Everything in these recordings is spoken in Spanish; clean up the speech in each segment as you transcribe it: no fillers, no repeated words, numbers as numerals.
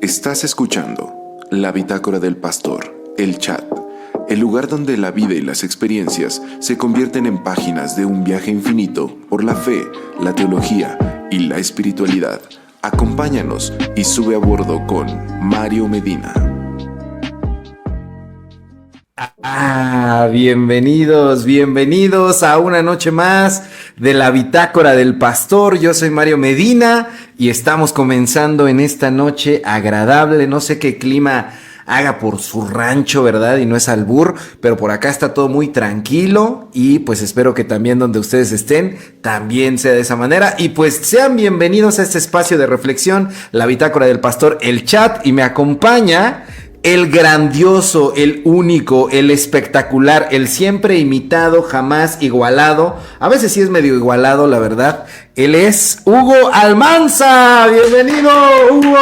Estás escuchando La Bitácora del Pastor, el chat, el lugar donde la vida y las experiencias se convierten en páginas de un viaje infinito por la fe, la teología y la espiritualidad. Acompáñanos y sube a bordo con Mario Medina. Bienvenidos a una noche más de la Bitácora del Pastor. Yo soy Mario Medina y estamos comenzando en esta noche agradable. No sé qué clima haga por su rancho, ¿verdad? Y no es albur, pero por acá está todo muy tranquilo y pues espero que también donde ustedes estén también sea de esa manera. Y pues sean bienvenidos a este espacio de reflexión, la Bitácora del Pastor, el chat, y me acompaña el grandioso, el único, el espectacular, el siempre imitado, jamás igualado. A veces sí es medio igualado, la verdad. Él es Hugo Almanza. ¡Bienvenido, Hugo!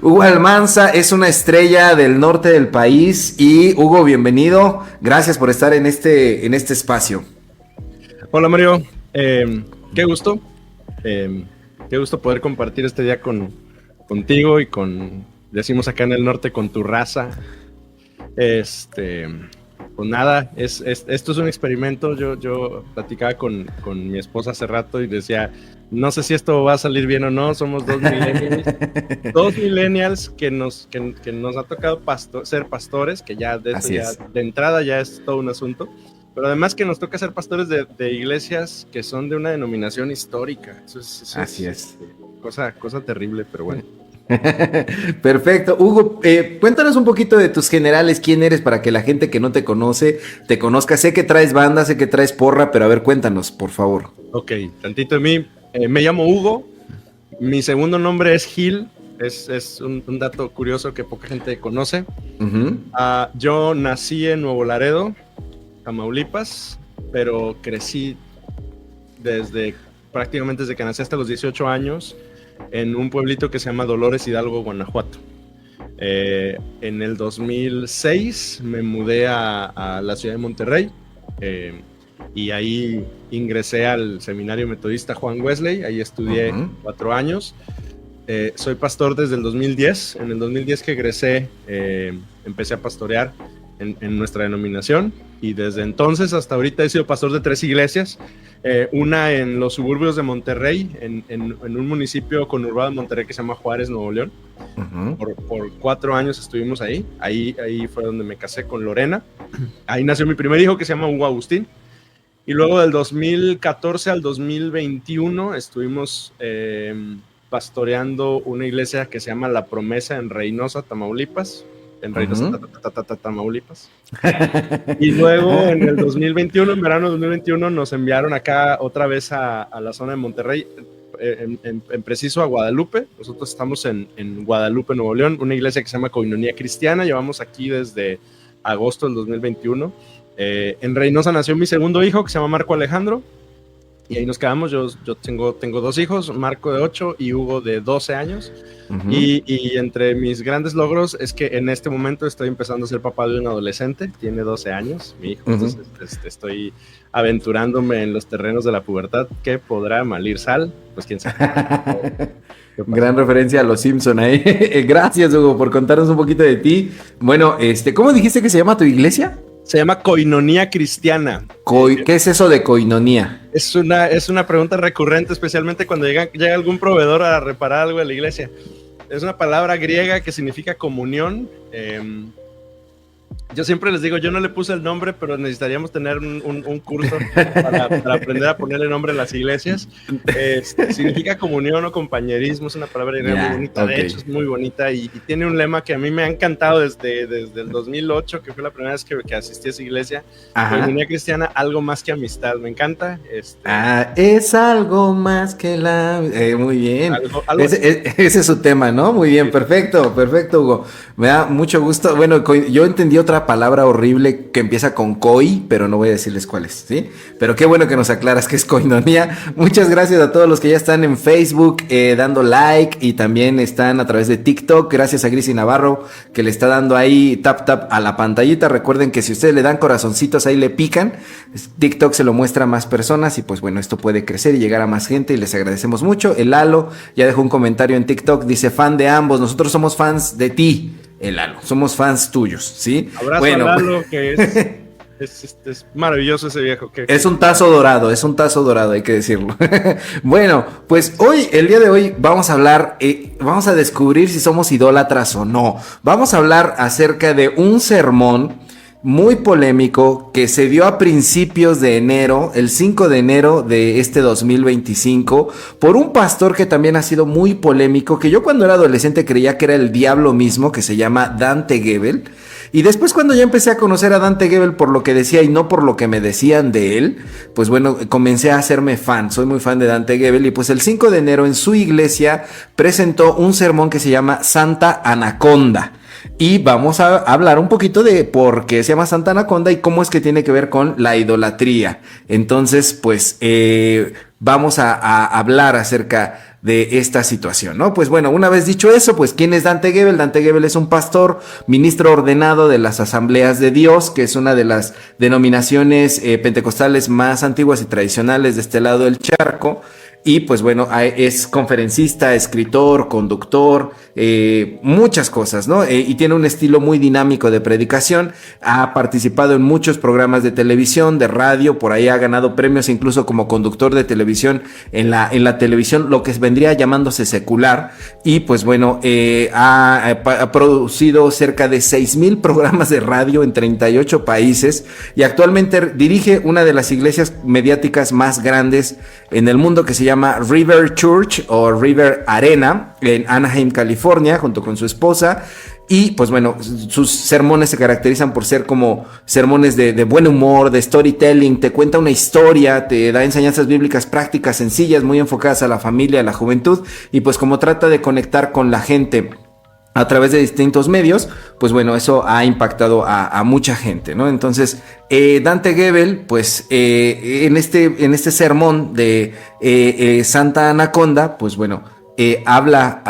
Hugo Almanza es una estrella del norte del país. Y Hugo, bienvenido. Gracias por estar en este espacio. Hola, Mario. Qué gusto. Qué gusto poder compartir este día contigo y decimos acá en el norte, con tu raza. Pues nada, esto es un experimento. Yo platicaba con mi esposa hace rato y decía, no sé si esto va a salir bien o no. Somos dos millennials que nos ha tocado ser pastores, que ya de entrada ya es todo un asunto. Pero además que nos toca ser pastores de iglesias que son de una denominación histórica. Así es. Cosa terrible, pero bueno. Perfecto. Hugo, cuéntanos un poquito de tus generales, quién eres, para que la gente que no te conoce, te conozca. Sé que traes banda, sé que traes porra, pero a ver, cuéntanos, por favor. Ok, tantito de mí. Me llamo Hugo, mi segundo nombre es Gil, es un dato curioso que poca gente conoce. Uh-huh. Yo nací en Nuevo Laredo, Tamaulipas, pero crecí prácticamente desde que nací hasta los 18 años, en un pueblito que se llama Dolores Hidalgo, Guanajuato. En el 2006 me mudé a la ciudad de Monterrey y ahí ingresé al seminario metodista Juan Wesley. Ahí estudié 4 años. Soy pastor desde el 2010. En el 2010 que egresé, empecé a pastorear en nuestra denominación, y desde entonces hasta ahorita he sido pastor de 3 iglesias, una en los suburbios de Monterrey, en un municipio conurbado de Monterrey que se llama Juárez, Nuevo León. Uh-huh. Por 4 años estuvimos ahí fue donde me casé con Lorena. Ahí nació mi primer hijo, que se llama Hugo Agustín, y luego del 2014 al 2021 estuvimos pastoreando una iglesia que se llama La Promesa en Reynosa, Tamaulipas. Tamaulipas. Y luego en el 2021, en verano de 2021, nos enviaron acá otra vez a la zona de Monterrey, en preciso a Guadalupe. Nosotros estamos en Guadalupe, Nuevo León, una iglesia que se llama Koinonia Cristiana. Llevamos aquí desde agosto del 2021. En Reynosa nació mi segundo hijo, que se llama Marco Alejandro, y ahí nos quedamos. Yo tengo 2 hijos, Marco de 8 y Hugo de 12 años. Uh-huh. Y entre mis grandes logros es que en este momento estoy empezando a ser papá de un adolescente, tiene 12 años, mi hijo. Uh-huh. Entonces estoy aventurándome en los terrenos de la pubertad, que podrá malir sal, pues quién sabe. Gran referencia a los Simpson ahí. Gracias, Hugo, por contarnos un poquito de ti. Bueno, ¿cómo dijiste que se llama tu iglesia? Se llama Koinonia Cristiana. ¿Qué es eso de koinonia? Es una pregunta recurrente, especialmente cuando llega algún proveedor a reparar algo de la iglesia. Es una palabra griega que significa comunión. Yo siempre les digo, yo no le puse el nombre, pero necesitaríamos tener un curso para aprender a ponerle nombre a las iglesias. Significa comunión o compañerismo, es una palabra muy bonita. Okay. De hecho es muy bonita y tiene un lema que a mí me ha encantado desde el 2008, que fue la primera vez que asistí a esa iglesia. Comunidad cristiana, algo más que amistad, me encanta. Es algo más que la... muy bien, ese es su tema, ¿no? Muy bien, perfecto, Hugo. Me da mucho gusto. Bueno, yo entendí aprendí otra palabra horrible que empieza con coi, pero no voy a decirles cuál es, ¿sí? Pero qué bueno que nos aclaras que es koinonia. Muchas gracias a todos los que ya están en Facebook dando like y también están a través de TikTok. Gracias a Grisi Navarro que le está dando ahí tap a la pantallita. Recuerden que si ustedes le dan corazoncitos ahí le pican, TikTok se lo muestra a más personas y pues bueno, esto puede crecer y llegar a más gente y les agradecemos mucho. El Lalo ya dejó un comentario en TikTok, dice fan de ambos, nosotros somos fans de ti, el Lalo, somos fans tuyos, ¿sí? Abrazo bueno, a Lalo, que es maravilloso ese viejo. Es un tazo dorado, hay que decirlo. Bueno, pues hoy, el día de hoy, vamos a hablar, vamos a descubrir si somos idólatras o no. Vamos a hablar acerca de un sermón muy polémico que se dio a principios de enero, el 5 de enero de este 2025, por un pastor que también ha sido muy polémico, que yo cuando era adolescente creía que era el diablo mismo, que se llama Dante Gebel. Y después cuando ya empecé a conocer a Dante Gebel por lo que decía y no por lo que me decían de él, pues bueno, comencé a hacerme fan, soy muy fan de Dante Gebel y pues el 5 de enero en su iglesia presentó un sermón que se llama Santa Anaconda. Y vamos a hablar un poquito de por qué se llama Santa Anaconda y cómo es que tiene que ver con la idolatría. Entonces, pues vamos a hablar acerca de esta situación, ¿no? Pues bueno, una vez dicho eso, pues ¿quién es Dante Gebel? Dante Gebel es un pastor, ministro ordenado de las Asambleas de Dios, que es una de las denominaciones pentecostales más antiguas y tradicionales de este lado del charco. Y pues bueno, es conferencista, escritor, conductor, muchas cosas, ¿no? Y tiene un estilo muy dinámico de predicación, ha participado en muchos programas de televisión, de radio, por ahí ha ganado premios incluso como conductor de televisión en la televisión, lo que vendría llamándose secular, y pues bueno, ha producido cerca de 6,000 programas de radio en 38 países, y actualmente dirige una de las iglesias mediáticas más grandes en el mundo que se llama River Church o River Arena en Anaheim, California, junto con su esposa. Y pues bueno, sus sermones se caracterizan por ser como sermones de buen humor, de storytelling, te cuenta una historia, te da enseñanzas bíblicas prácticas, sencillas, muy enfocadas a la familia, a la juventud, y pues como trata de conectar con la gente a través de distintos medios, pues bueno, eso ha impactado a mucha gente, ¿no? Entonces, Dante Gebel, pues en este sermón de Santa Anaconda, pues bueno, habla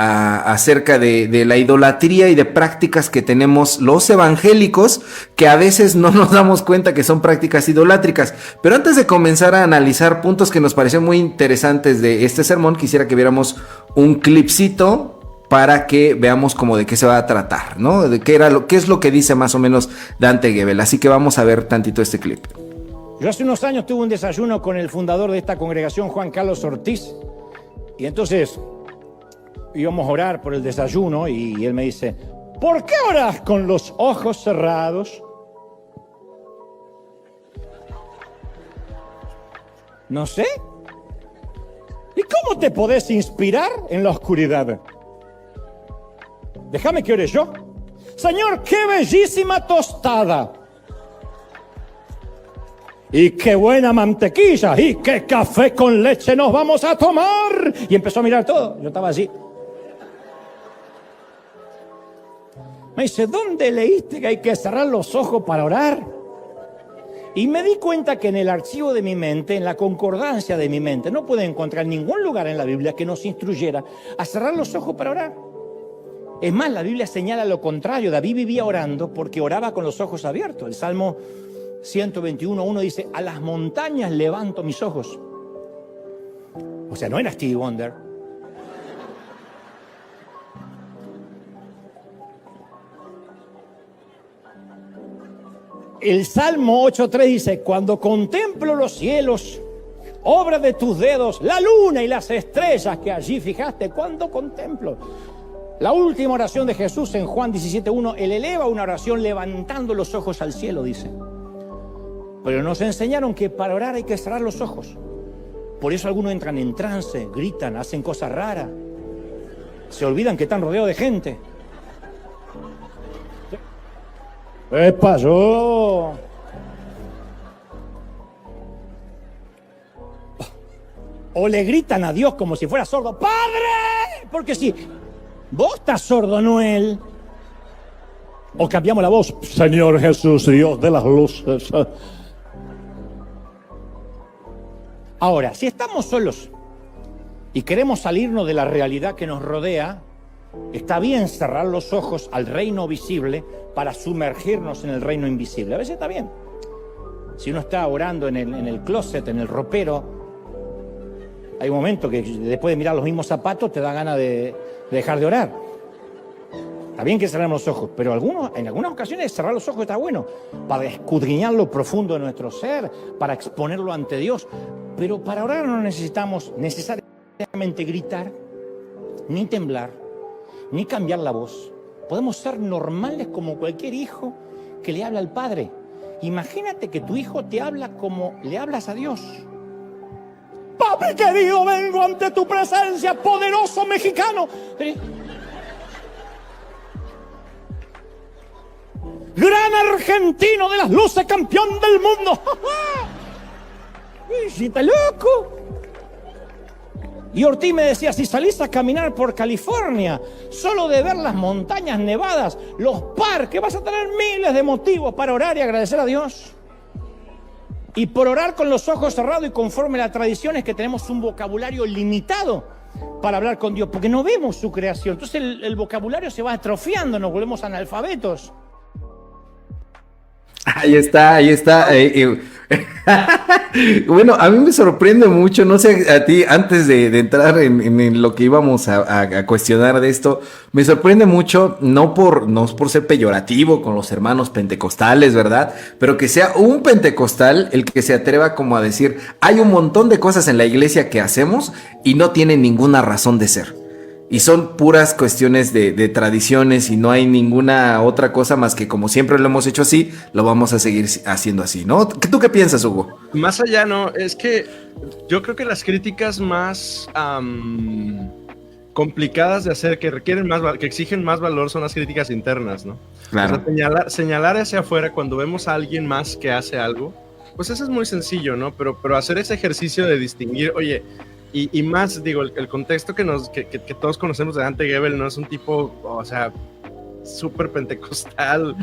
acerca de la idolatría y de prácticas que tenemos los evangélicos, que a veces no nos damos cuenta que son prácticas idolátricas. Pero antes de comenzar a analizar puntos que nos parecieron muy interesantes de este sermón, quisiera que viéramos un clipcito para que veamos como de qué se va a tratar, ¿no? De qué es lo que dice más o menos Dante Gebel. Así que vamos a ver tantito este clip. Yo hace unos años tuve un desayuno con el fundador de esta congregación, Juan Carlos Ortiz, y entonces íbamos a orar por el desayuno y él me dice, ¿por qué oras con los ojos cerrados? No sé. ¿Y cómo te podés inspirar en la oscuridad? Déjame que ore yo. Señor, qué bellísima tostada. Y qué buena mantequilla. Y qué café con leche nos vamos a tomar. Y empezó a mirar todo. Yo estaba allí. Me dice, ¿dónde leíste que hay que cerrar los ojos para orar? Y me di cuenta que en el archivo de mi mente, en la concordancia de mi mente, no pude encontrar ningún lugar en la Biblia que nos instruyera a cerrar los ojos para orar. Es más, la Biblia señala lo contrario. David vivía orando porque oraba con los ojos abiertos. El Salmo 121:1 dice, a las montañas levanto mis ojos. O sea, no era Stevie Wonder. El Salmo 8:3 dice, cuando contemplo los cielos, obra de tus dedos, la luna y las estrellas que allí fijaste, cuando contemplo. La última oración de Jesús en Juan 17:1, él eleva una oración levantando los ojos al cielo, dice. Pero nos enseñaron que para orar hay que cerrar los ojos. Por eso algunos entran en trance, gritan, hacen cosas raras. Se olvidan que están rodeados de gente. ¿Qué pasó? O le gritan a Dios como si fuera sordo. ¡Padre! Porque si vos estás sordo, no él. O cambiamos la voz, Señor Jesús, Dios de las luces. Ahora, si estamos solos y queremos salirnos de la realidad que nos rodea, está bien cerrar los ojos al reino visible para sumergirnos en el reino invisible. A veces está bien. Si uno está orando en el closet, en el ropero, hay un momento que después de mirar los mismos zapatos te da ganas de dejar de orar. Está bien que cerremos los ojos, pero en algunas ocasiones cerrar los ojos está bueno para escudriñar lo profundo de nuestro ser, para exponerlo ante Dios. Pero para orar no necesitamos necesariamente gritar, ni temblar, ni cambiar la voz. Podemos ser normales como cualquier hijo que le habla al Padre. Imagínate que tu hijo te habla como le hablas a Dios. Padre querido, vengo ante tu presencia, poderoso mexicano. Gran argentino de las luces, campeón del mundo. ¡Sí, está loco! Y Ortiz me decía, si salís a caminar por California, solo de ver las montañas nevadas, los parques, vas a tener miles de motivos para orar y agradecer a Dios. Y por orar con los ojos cerrados y conforme a la tradición es que tenemos un vocabulario limitado para hablar con Dios, porque no vemos su creación. Entonces el vocabulario se va atrofiando, nos volvemos analfabetos. Ahí está. Bueno, a mí me sorprende mucho, no sé a ti, antes de entrar en lo que íbamos a cuestionar de esto, me sorprende mucho, no por ser peyorativo con los hermanos pentecostales, ¿verdad? Pero que sea un pentecostal el que se atreva como a decir, hay un montón de cosas en la iglesia que hacemos y no tienen ninguna razón de ser. Y son puras cuestiones de tradiciones y no hay ninguna otra cosa más que como siempre lo hemos hecho así, lo vamos a seguir haciendo así, ¿no? ¿Tú qué piensas, Hugo? Más allá, no, es que yo creo que las críticas más complicadas de hacer, que requieren que exigen más valor, son las críticas internas, ¿no? Claro. O sea, señalar hacia afuera cuando vemos a alguien más que hace algo, pues eso es muy sencillo, ¿no? Pero hacer ese ejercicio de distinguir, oye, y más, digo, el contexto que todos conocemos de Dante Gebel no es un tipo, o sea, súper pentecostal.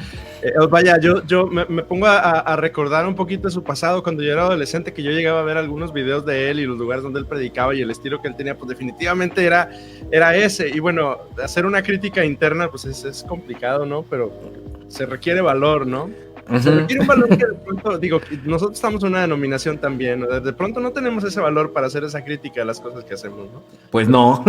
Vaya, yo me pongo a recordar un poquito de su pasado cuando yo era adolescente, que yo llegaba a ver algunos videos de él y los lugares donde él predicaba y el estilo que él tenía, pues definitivamente era ese. Y bueno, hacer una crítica interna, pues es complicado, ¿no? Pero se requiere valor, ¿no? Se requiere un valor que de pronto, digo, nosotros estamos en una denominación también, ¿no? De pronto no tenemos ese valor para hacer esa crítica a las cosas que hacemos, ¿no? Pues no.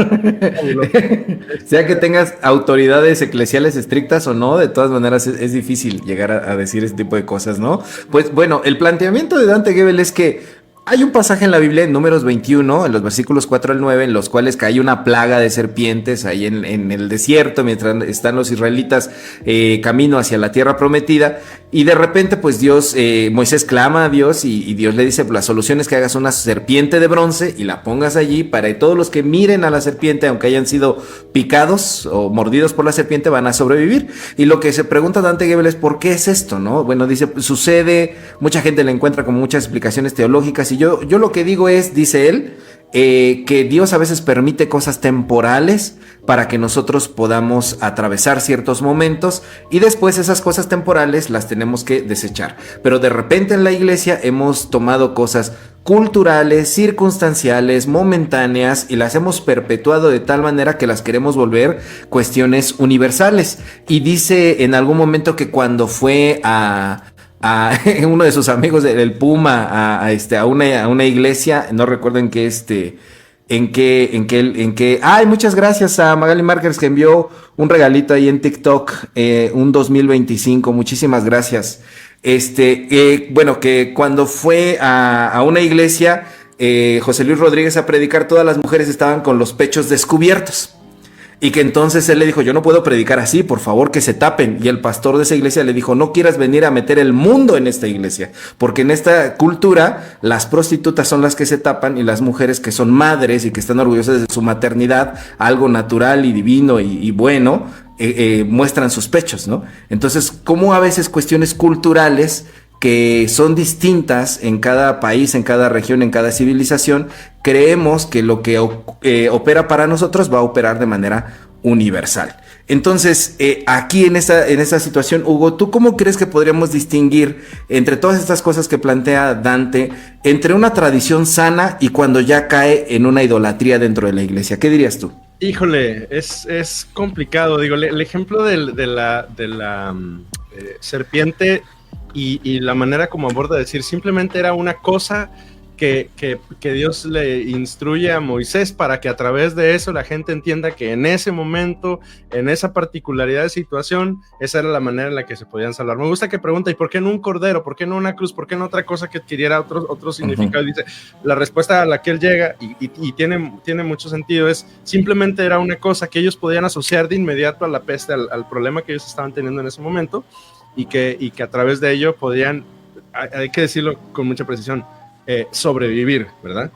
Sea que tengas autoridades eclesiales estrictas o no, de todas maneras es difícil llegar a decir ese tipo de cosas, ¿no? Pues bueno, el planteamiento de Dante Gebel es que hay un pasaje en la Biblia, en Números 21, en los versículos 4 al 9, en los cuales cae una plaga de serpientes ahí en el desierto, mientras están los israelitas camino hacia la tierra prometida, y de repente pues Moisés clama a Dios y Dios le dice, pues, la solución es que hagas una serpiente de bronce y la pongas allí para que todos los que miren a la serpiente, aunque hayan sido picados o mordidos por la serpiente, van a sobrevivir. Y lo que se pregunta Dante Gebel es, ¿por qué es esto, no? Bueno, dice, sucede, mucha gente le encuentra como muchas explicaciones teológicas. Y yo lo que digo es, dice él, que Dios a veces permite cosas temporales para que nosotros podamos atravesar ciertos momentos y después esas cosas temporales las tenemos que desechar. Pero de repente en la iglesia hemos tomado cosas culturales, circunstanciales, momentáneas y las hemos perpetuado de tal manera que las queremos volver cuestiones universales. Y dice en algún momento que cuando fue a uno de sus amigos del Puma a una iglesia, no recuerdo en qué ay, muchas gracias a Magali Márquez que envió un regalito ahí en TikTok, un 2025, muchísimas gracias. Bueno, que cuando fue a una iglesia, José Luis Rodríguez a predicar, todas las mujeres estaban con los pechos descubiertos. Y que entonces él le dijo, yo no puedo predicar así, por favor que se tapen. Y el pastor de esa iglesia le dijo, no quieras venir a meter el mundo en esta iglesia, porque en esta cultura las prostitutas son las que se tapan y las mujeres que son madres y que están orgullosas de su maternidad, algo natural y divino y bueno, muestran sus pechos, ¿no? Entonces, ¿cómo a veces cuestiones culturales que son distintas en cada país, en cada región, en cada civilización, creemos que lo que opera para nosotros va a operar de manera universal. Entonces, aquí en esta situación, Hugo, ¿tú cómo crees que podríamos distinguir entre todas estas cosas que plantea Dante, entre una tradición sana y cuando ya cae en una idolatría dentro de la iglesia? ¿Qué dirías tú? Híjole, es complicado. Digo, el ejemplo de la serpiente y la manera como aborda decir, simplemente era una cosa que Dios le instruye a Moisés para que a través de eso la gente entienda que en ese momento, en esa particularidad de situación, esa era la manera en la que se podían salvar. Me gusta que pregunta, ¿y por qué no un cordero? ¿Por qué no una cruz? ¿Por qué no otra cosa que adquiriera otro significado? Dice, la respuesta a la que él llega, y tiene mucho sentido, es simplemente era una cosa que ellos podían asociar de inmediato a la peste, al problema que ellos estaban teniendo en ese momento, y que a través de ello podían, hay que decirlo con mucha precisión, sobrevivir, ¿verdad?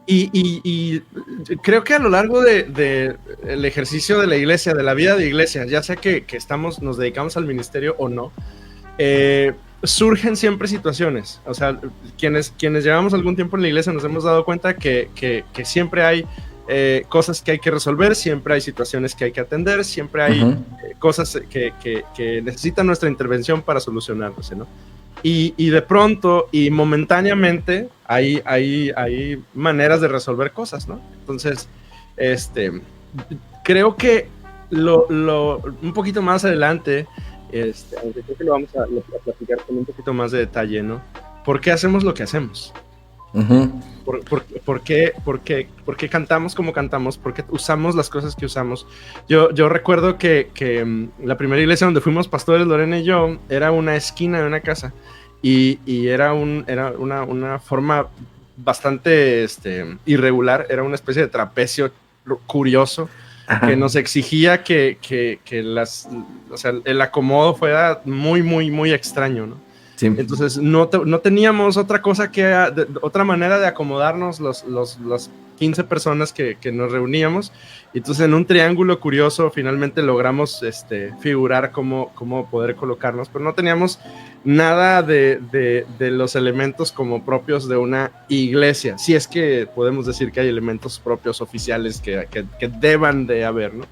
Y creo que a lo largo de el ejercicio de la iglesia, de la vida de iglesia, ya sea que nos dedicamos al ministerio o no, surgen siempre situaciones. O sea, quienes llevamos algún tiempo en la iglesia nos hemos dado cuenta que siempre hay cosas que hay que resolver, siempre hay situaciones que hay que atender, siempre hay cosas que necesitan nuestra intervención para solucionarse, ¿no? Y de pronto y momentáneamente hay maneras de resolver cosas, ¿no? Entonces, creo que un poquito más adelante, aunque creo que lo vamos a platicar con un poquito más de detalle, ¿no? ¿Por qué hacemos lo que hacemos? ¿Por qué cantamos como cantamos? ¿Por qué usamos las cosas que usamos? Yo recuerdo que la primera iglesia donde fuimos pastores, Lorena y yo, era una esquina de una casa y era una forma bastante irregular, era una especie de trapecio curioso. Ajá. Que nos exigía que el acomodo fuera muy, muy, muy extraño, ¿no? Sí. Entonces no teníamos otra cosa otra manera de acomodarnos las 15 personas que nos reuníamos. Entonces en un triángulo curioso finalmente logramos figurar cómo poder colocarnos, pero no teníamos nada de los elementos como propios de una iglesia. Si es que podemos decir que hay elementos propios oficiales que deban de haber, ¿no?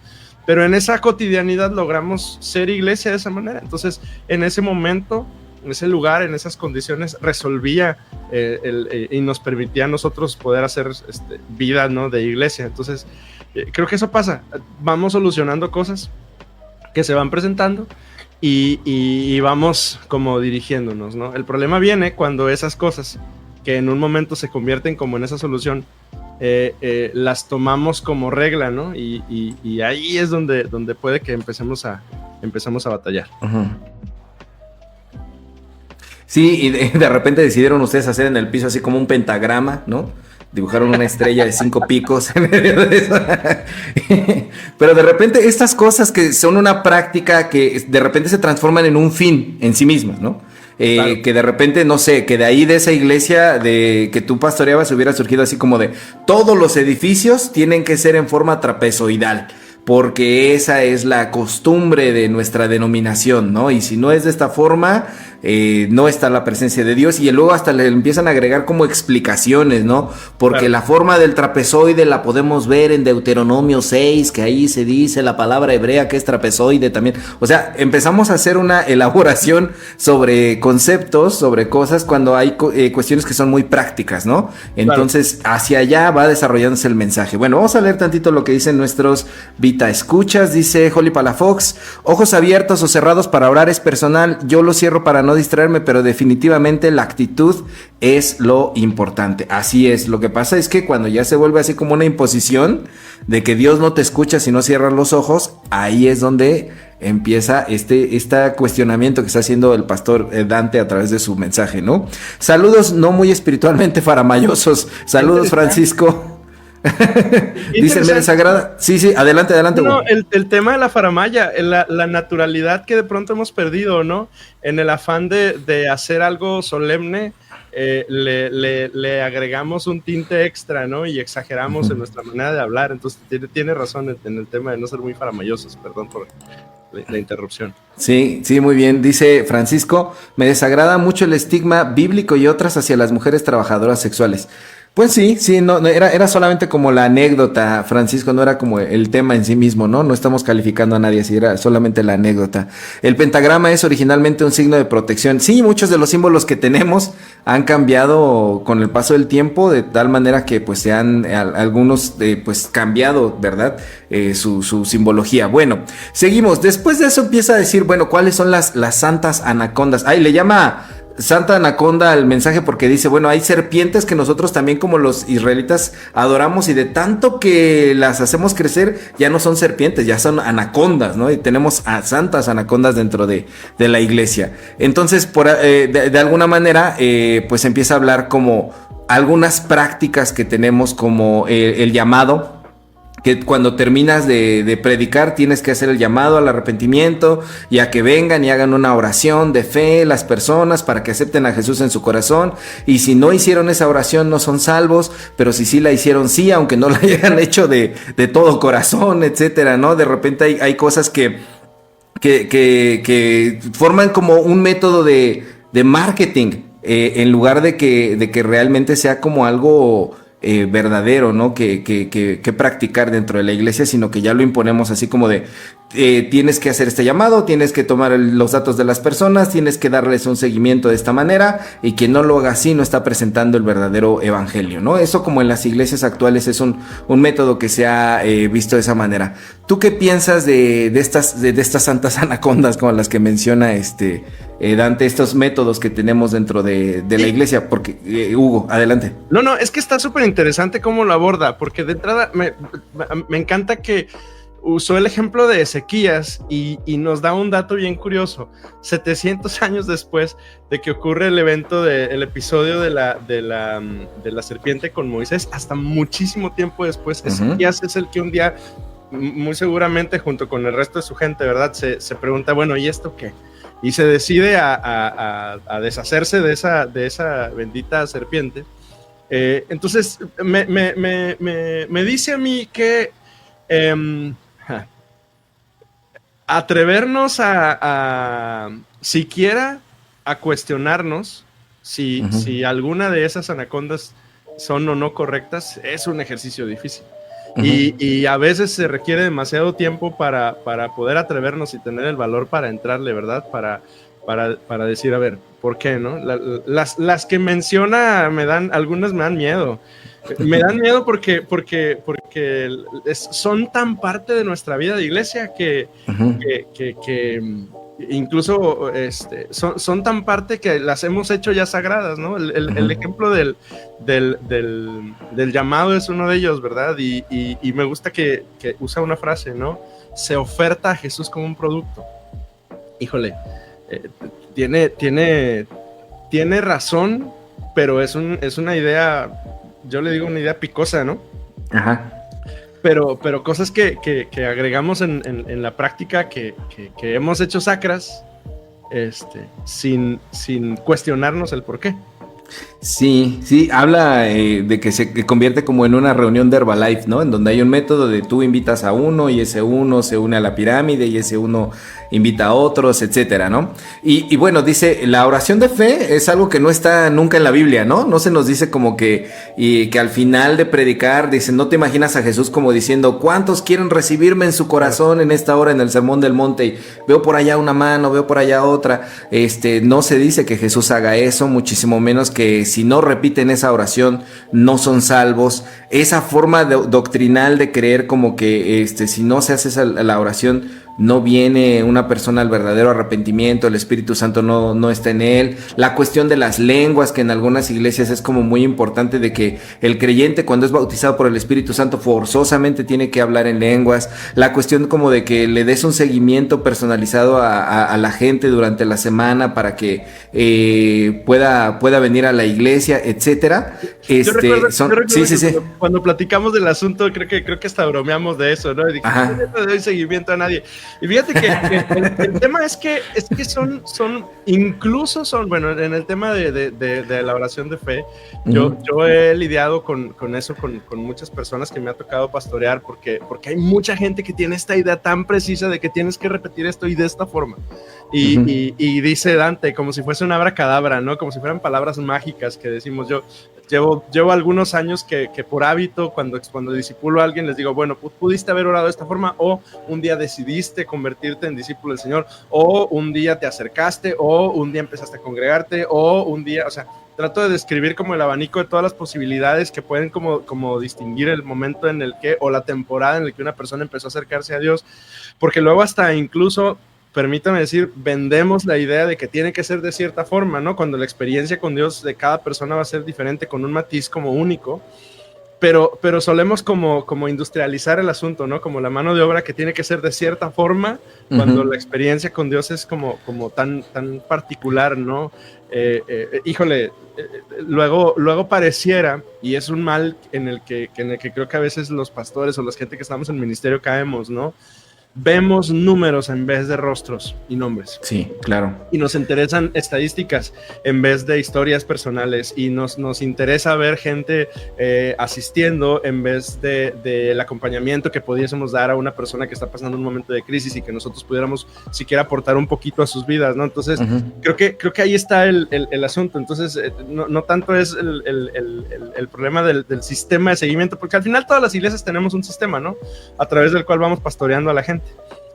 Pero en esa cotidianidad logramos ser iglesia de esa manera. Entonces en ese momento, en ese lugar, en esas condiciones, resolvía y nos permitía a nosotros poder hacer vida, ¿no?, de iglesia. Entonces, creo que eso pasa. Vamos solucionando cosas que se van presentando y vamos como dirigiéndonos, ¿no? El problema viene cuando esas cosas que en un momento se convierten como en esa solución, las tomamos como regla, ¿no? Y ahí es donde puede que empecemos a batallar. Uh-huh. Sí, y de repente decidieron ustedes hacer en el piso así como un pentagrama, ¿no? Dibujaron una estrella de 5 picos en medio de eso. Pero de repente estas cosas que son una práctica que de repente se transforman en un fin en sí mismas, ¿no? Claro. Que de repente, no sé, que de ahí de esa iglesia de que tú pastoreabas hubiera surgido así como de todos los edificios tienen que ser en forma trapezoidal, porque esa es la costumbre de nuestra denominación, ¿no? Y si no es de esta forma, no está la presencia de Dios, y luego hasta le empiezan a agregar como explicaciones, ¿no? Porque claro, la forma del trapezoide la podemos ver en Deuteronomio 6, que ahí se dice la palabra hebrea que es trapezoide también. O sea, empezamos a hacer una elaboración sobre conceptos, sobre cosas, cuando hay cuestiones que son muy prácticas, ¿no? Entonces, claro, hacia allá va desarrollándose el mensaje. Bueno, vamos a leer tantito lo que dicen nuestros escuchas. Dice Holly Palafox: ojos abiertos o cerrados para orar es personal, yo lo cierro para no distraerme, pero definitivamente la actitud es lo importante. Así es, lo que pasa es que cuando ya se vuelve así como una imposición de que Dios no te escucha si no cierras los ojos, ahí es donde empieza este cuestionamiento que está haciendo el pastor Dante a través de su mensaje, ¿no? Saludos no muy espiritualmente faramayosos. Saludos, Francisco. Dice, me desagrada. Sí, adelante. No, el tema de la faramaya, la naturalidad que de pronto hemos perdido, ¿no? En el afán de hacer algo solemne, le agregamos un tinte extra, ¿no? Y exageramos en nuestra manera de hablar. Entonces tiene razón en el tema de no ser muy faramayosos. Perdón por la interrupción. Sí, muy bien. Dice Francisco: me desagrada mucho el estigma bíblico y otras hacia las mujeres trabajadoras sexuales. Pues sí, sí, no, era solamente como la anécdota, Francisco, no era como el tema en sí mismo, ¿no? No estamos calificando a nadie, sí, era solamente la anécdota. El pentagrama es originalmente un signo de protección. Sí, muchos de los símbolos que tenemos han cambiado con el paso del tiempo, de tal manera que pues se han, algunos pues cambiado, ¿verdad? Su simbología. Bueno, seguimos. Después de eso empieza a decir, bueno, ¿cuáles son las santas anacondas? Ay, le llama Santa Anaconda al mensaje porque dice, bueno, hay serpientes que nosotros también como los israelitas adoramos y de tanto que las hacemos crecer ya no son serpientes, ya son anacondas, ¿no? Y tenemos a santas anacondas dentro de la iglesia. Entonces, de alguna manera, pues empieza a hablar como algunas prácticas que tenemos como el llamado, que cuando terminas de predicar tienes que hacer el llamado al arrepentimiento y a que vengan y hagan una oración de fe las personas para que acepten a Jesús en su corazón, y si no hicieron esa oración no son salvos, pero si sí la hicieron sí, aunque no la hayan hecho de todo corazón, etcétera, ¿no? De repente hay cosas que forman como un método de marketing, en lugar de que realmente sea como algo verdadero, ¿no? Que practicar dentro de la iglesia, sino que ya lo imponemos así como de tienes que hacer este llamado, tienes que tomar los datos de las personas, tienes que darles un seguimiento de esta manera, y quien no lo haga así no está presentando el verdadero evangelio, ¿no? Eso, como en las iglesias actuales, es un método que se ha visto de esa manera. ¿Tú qué piensas de estas santas anacondas como las que menciona Dante, estos métodos que tenemos dentro de la iglesia? Porque Hugo, adelante. No, es que está súper interesante cómo lo aborda, porque de entrada me encanta que usó el ejemplo de Ezequías y nos da un dato bien curioso. 700 años después de que ocurre el evento el episodio de la serpiente con Moisés, hasta muchísimo tiempo después, Ezequías es el que un día, muy seguramente junto con el resto de su gente, ¿verdad? Se pregunta, bueno, ¿y esto qué? Y se decide a deshacerse de esa bendita serpiente. Entonces me dice a mí que atrevernos a siquiera a cuestionarnos si alguna de esas anacondas son o no correctas es un ejercicio difícil. Y a veces se requiere demasiado tiempo para poder atrevernos y tener el valor para entrarle, ¿verdad? Para decir, a ver, ¿por qué, no? Las que menciona algunas me dan miedo. Me dan miedo porque son tan parte de nuestra vida de iglesia que incluso son tan parte que las hemos hecho ya sagradas, ¿no? El ejemplo del llamado es uno de ellos, ¿verdad? Y me gusta que usa una frase, ¿no? Se oferta a Jesús como un producto. Híjole, tiene razón, pero es una idea, yo le digo una idea picosa, ¿no? Ajá. Pero cosas que agregamos en la práctica que hemos hecho sacras, sin cuestionarnos el por qué. Sí, habla de que se convierte como en una reunión de Herbalife, ¿no? En donde hay un método de tú invitas a uno y ese uno se une a la pirámide y ese uno invita a otros, etcétera, ¿no? Y bueno, dice, la oración de fe es algo que no está nunca en la Biblia, ¿no? No se nos dice como que al final de predicar, dice, no te imaginas a Jesús como diciendo, ¿cuántos quieren recibirme en su corazón en esta hora en el Sermón del Monte? Y veo por allá una mano, veo por allá otra. No se dice que Jesús haga eso, muchísimo menos que si no repiten esa oración no son salvos. Esa forma doctrinal de creer como que si no se hace la oración no viene una persona al verdadero arrepentimiento, el Espíritu Santo no está en él. La cuestión de las lenguas, que en algunas iglesias es como muy importante, de que el creyente cuando es bautizado por el Espíritu Santo forzosamente tiene que hablar en lenguas. La cuestión como de que le des un seguimiento personalizado a la gente durante la semana para que pueda venir a la iglesia, etcétera. Yo recuerdo sí. Cuando platicamos del asunto, creo que hasta bromeamos de eso, ¿no? Y dije, no le doy seguimiento a nadie. Y fíjate que el tema es que incluso bueno, en el tema de la oración de fe, yo he lidiado con eso, con muchas personas que me ha tocado pastorear, porque hay mucha gente que tiene esta idea tan precisa de que tienes que repetir esto y de esta forma. Y dice Dante, como si fuese una abracadabra, ¿no? Como si fueran palabras mágicas que decimos yo. llevo algunos años que por hábito, cuando discipulo a alguien, les digo, bueno, pudiste haber orado de esta forma, o un día decidiste convertirte en discípulo del Señor, o un día te acercaste, o un día empezaste a congregarte, o un día, o sea, trato de describir como el abanico de todas las posibilidades que pueden como distinguir el momento en el que, o la temporada en el que una persona empezó a acercarse a Dios, porque luego hasta incluso, permítame decir, vendemos la idea de que tiene que ser de cierta forma, ¿no? Cuando la experiencia con Dios de cada persona va a ser diferente, con un matiz como único, pero solemos como industrializar el asunto, ¿no? Como la mano de obra que tiene que ser de cierta forma, cuando la experiencia con Dios es como tan particular, ¿no? Luego pareciera, y es un mal en el que creo que a veces los pastores o la gente que estamos en el ministerio caemos, ¿no? Vemos números en vez de rostros y nombres. Sí, claro. Y nos interesan estadísticas en vez de historias personales, y nos interesa ver gente asistiendo en vez del acompañamiento que pudiésemos dar a una persona que está pasando un momento de crisis y que nosotros pudiéramos siquiera aportar un poquito a sus vidas, ¿no? Entonces, creo que ahí está el asunto. Entonces, no tanto es el problema del sistema de seguimiento, porque al final todas las iglesias tenemos un sistema, ¿no? A través del cual vamos pastoreando a la gente.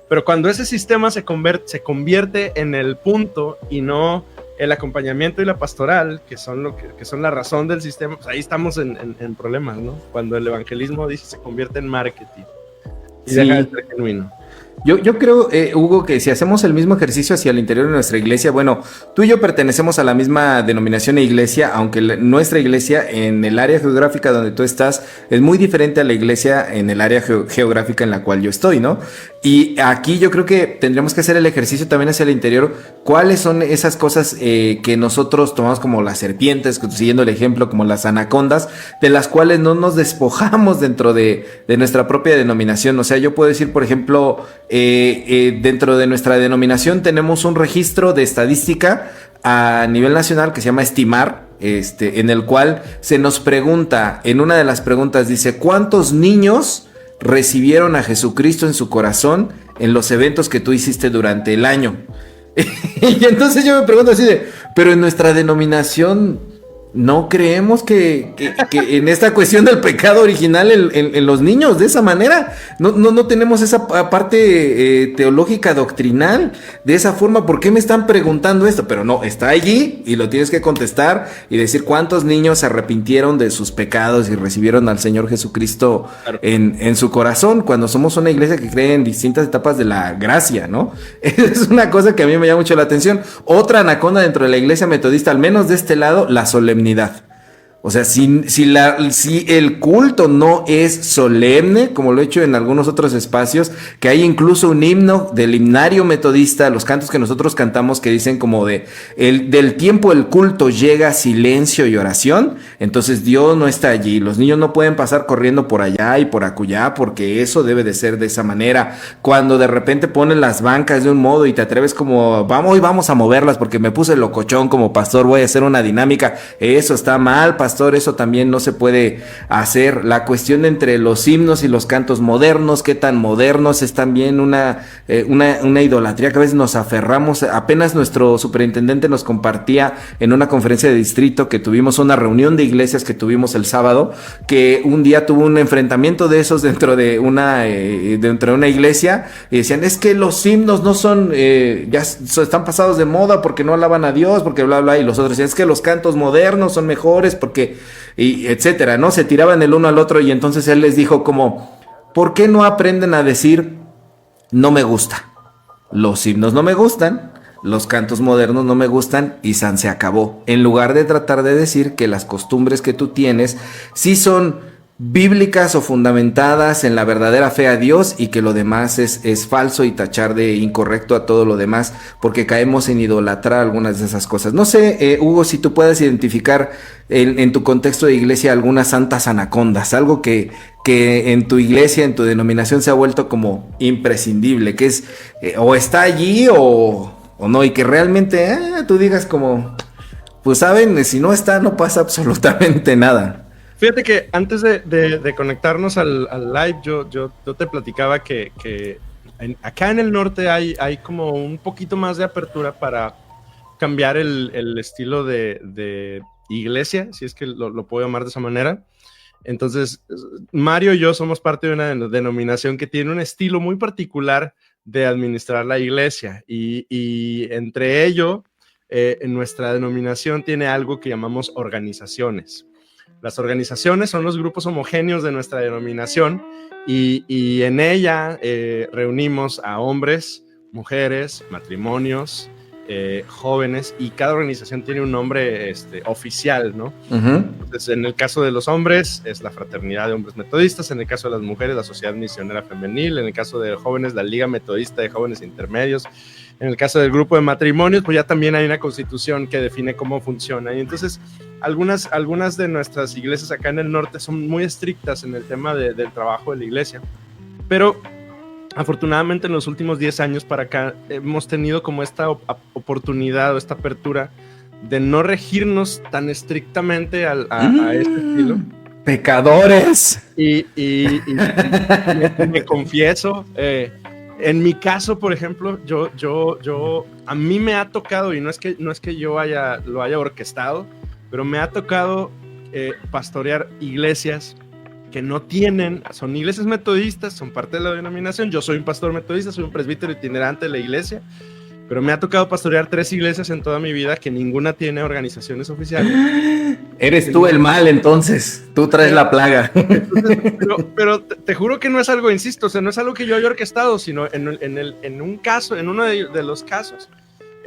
Pero cuando ese sistema se convierte en el punto y no el acompañamiento y la pastoral, que son la razón del sistema, pues ahí estamos en problemas, ¿no? Cuando el evangelismo se convierte en marketing y deja de ser genuino. Yo creo, Hugo, que si hacemos el mismo ejercicio hacia el interior de nuestra iglesia, bueno, tú y yo pertenecemos a la misma denominación e iglesia, aunque nuestra iglesia en el área geográfica donde tú estás es muy diferente a la iglesia en el área geográfica en la cual yo estoy, ¿no? Y aquí yo creo que tendríamos que hacer el ejercicio también hacia el interior. ¿Cuáles son esas cosas que nosotros tomamos como las serpientes, siguiendo el ejemplo, como las anacondas, de las cuales no nos despojamos dentro de nuestra propia denominación? O sea, yo puedo decir, por ejemplo, dentro de nuestra denominación tenemos un registro de estadística a nivel nacional que se llama Estimar, en el cual se nos pregunta, en una de las preguntas dice, ¿cuántos niños recibieron a Jesucristo en su corazón en los eventos que tú hiciste durante el año? Y entonces yo me pregunto así pero en nuestra denominación no creemos que en esta cuestión del pecado original en los niños de esa manera, no tenemos esa parte teológica doctrinal de esa forma. ¿Por qué me están preguntando esto? Pero no, está allí y lo tienes que contestar y decir cuántos niños se arrepintieron de sus pecados y recibieron al Señor Jesucristo en su corazón, cuando somos una iglesia que cree en distintas etapas de la gracia, ¿no? Es una cosa que a mí me llama mucho la atención. Otra anaconda dentro de la iglesia metodista, al menos de este lado, la solemnidad. O sea, si el culto no es solemne, como lo he hecho en algunos otros espacios, que hay incluso un himno del himnario metodista, los cantos que nosotros cantamos que dicen como del tiempo el culto llega silencio y oración, entonces Dios no está allí, los niños no pueden pasar corriendo por allá y por acullá, porque eso debe de ser de esa manera. Cuando de repente ponen las bancas de un modo y te atreves como, hoy vamos a moverlas porque me puse locochón como pastor, voy a hacer una dinámica, eso está mal, pastor, eso también no se puede hacer. La cuestión entre los himnos y los cantos modernos, qué tan modernos, es también una idolatría que a veces nos aferramos. Apenas nuestro superintendente nos compartía en una conferencia de distrito que tuvimos, una reunión de iglesias que tuvimos el sábado, que un día tuvo un enfrentamiento de esos dentro de una iglesia, y decían, es que los himnos no son, ya están pasados de moda porque no alaban a Dios, porque bla bla, y los otros decían, es que los cantos modernos son mejores porque y etcétera, ¿no? Se tiraban el uno al otro, y entonces él les dijo como, ¿por qué no aprenden a decir no me gusta? Los himnos no me gustan, los cantos modernos no me gustan y san se acabó. En lugar de tratar de decir que las costumbres que tú tienes sí son bíblicas o fundamentadas en la verdadera fe a Dios, y que lo demás es falso, y tachar de incorrecto a todo lo demás, porque caemos en idolatrar algunas de esas cosas. No sé, Hugo, si tú puedes identificar en tu contexto de iglesia algunas santas anacondas, algo que en tu iglesia, en tu denominación se ha vuelto como imprescindible, que es o está allí o no, y que realmente tú digas como, pues saben, si no está no pasa absolutamente nada. Fíjate que antes de conectarnos al live, yo te platicaba que acá en el norte hay como un poquito más de apertura para cambiar el estilo de iglesia, si es que lo puedo llamar de esa manera. Entonces, Mario y yo somos parte de una denominación que tiene un estilo muy particular de administrar la iglesia y entre ello, nuestra denominación tiene algo que llamamos organizaciones. Las organizaciones son los grupos homogéneos de nuestra denominación y en ella reunimos a hombres, mujeres, matrimonios, jóvenes, y cada organización tiene un nombre oficial, ¿no? Uh-huh. Entonces, en el caso de los hombres es la Fraternidad de Hombres Metodistas, en el caso de las mujeres la Sociedad Misionera Femenil, en el caso de jóvenes la Liga Metodista de Jóvenes Intermedios, en el caso del grupo de matrimonios pues ya también hay una constitución que define cómo funciona. Y entonces algunas de nuestras iglesias acá en el norte son muy estrictas en el tema del trabajo de la iglesia, pero afortunadamente en los últimos 10 años para acá hemos tenido como esta oportunidad o esta apertura de no regirnos tan estrictamente a este estilo. ¡Pecadores! Y me confieso, en mi caso, por ejemplo, yo a mí me ha tocado, y no es que yo lo haya orquestado, pero me ha tocado pastorear iglesias que no tienen, son iglesias metodistas, son parte de la denominación. Yo soy un pastor metodista, soy un presbítero itinerante de la iglesia, pero me ha tocado pastorear 3 iglesias en toda mi vida que ninguna tiene organizaciones oficiales. Eres tú el mal, entonces. Tú traes la plaga. Entonces, pero te juro que no es algo, insisto, o sea, no es algo que yo haya orquestado, sino en un caso, en uno de los casos,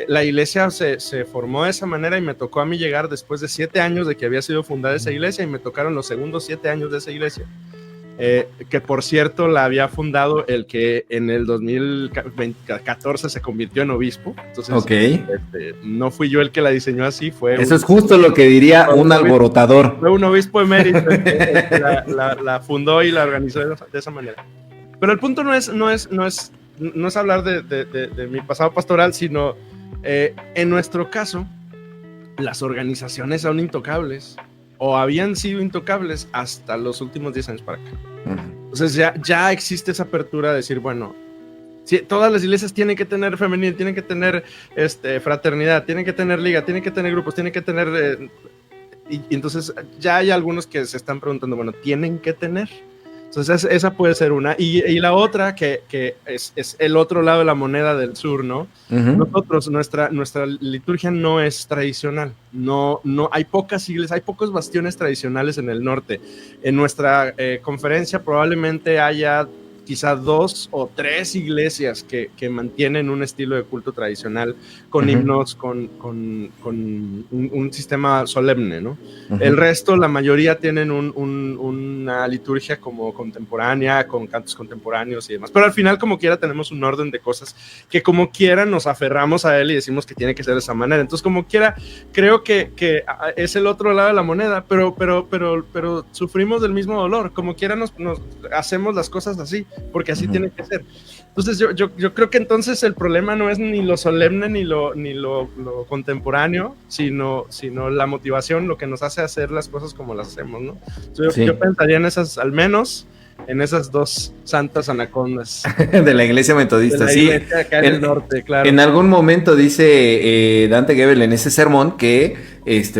la iglesia se formó de esa manera y me tocó a mí llegar después de 7 años de que había sido fundada esa iglesia y me tocaron los segundos 7 años de esa iglesia. Que por cierto la había fundado el que en el 2014 se convirtió en obispo. Entonces, okay. No fui yo el que la diseñó así, fue eso es justo lo que diría un alborotador. Fue un obispo emérito la fundó y la organizó de esa manera. Pero el punto no es hablar de mi pasado pastoral, sino en nuestro caso las organizaciones son intocables o habían sido intocables hasta los últimos 10 años para acá. Entonces ya existe esa apertura de decir, bueno, si todas las iglesias tienen que tener femenil, tienen que tener fraternidad, tienen que tener liga, tienen que tener grupos, tienen que tener... y entonces ya hay algunos que se están preguntando, bueno, ¿tienen que tener? Entonces esa puede ser una. Y la otra, que es el otro lado de la moneda del sur, ¿no? Uh-huh. Nosotros, nuestra liturgia no es tradicional. No hay pocas iglesias, hay pocos bastiones tradicionales en el norte. En nuestra conferencia probablemente haya quizá 2 o 3 iglesias que mantienen un estilo de culto tradicional con uh-huh. himnos, con un sistema solemne, ¿no? Uh-huh. El resto, la mayoría tienen una liturgia como contemporánea, con cantos contemporáneos y demás, pero al final como quiera tenemos un orden de cosas que como quiera nos aferramos a él y decimos que tiene que ser de esa manera. Entonces como quiera creo que es el otro lado de la moneda, pero sufrimos del mismo dolor, como quiera nos hacemos las cosas así, porque así uh-huh. tiene que ser. Entonces yo creo que entonces el problema no es ni lo solemne ni lo contemporáneo, sino la motivación, lo que nos hace hacer las cosas como las hacemos, ¿no? Entonces, sí. Yo pensaría en esas, al menos en esas 2 santas anacondas de la iglesia metodista. De la iglesia acá en el norte, claro. En algún momento dice Dante Gebel en ese sermón que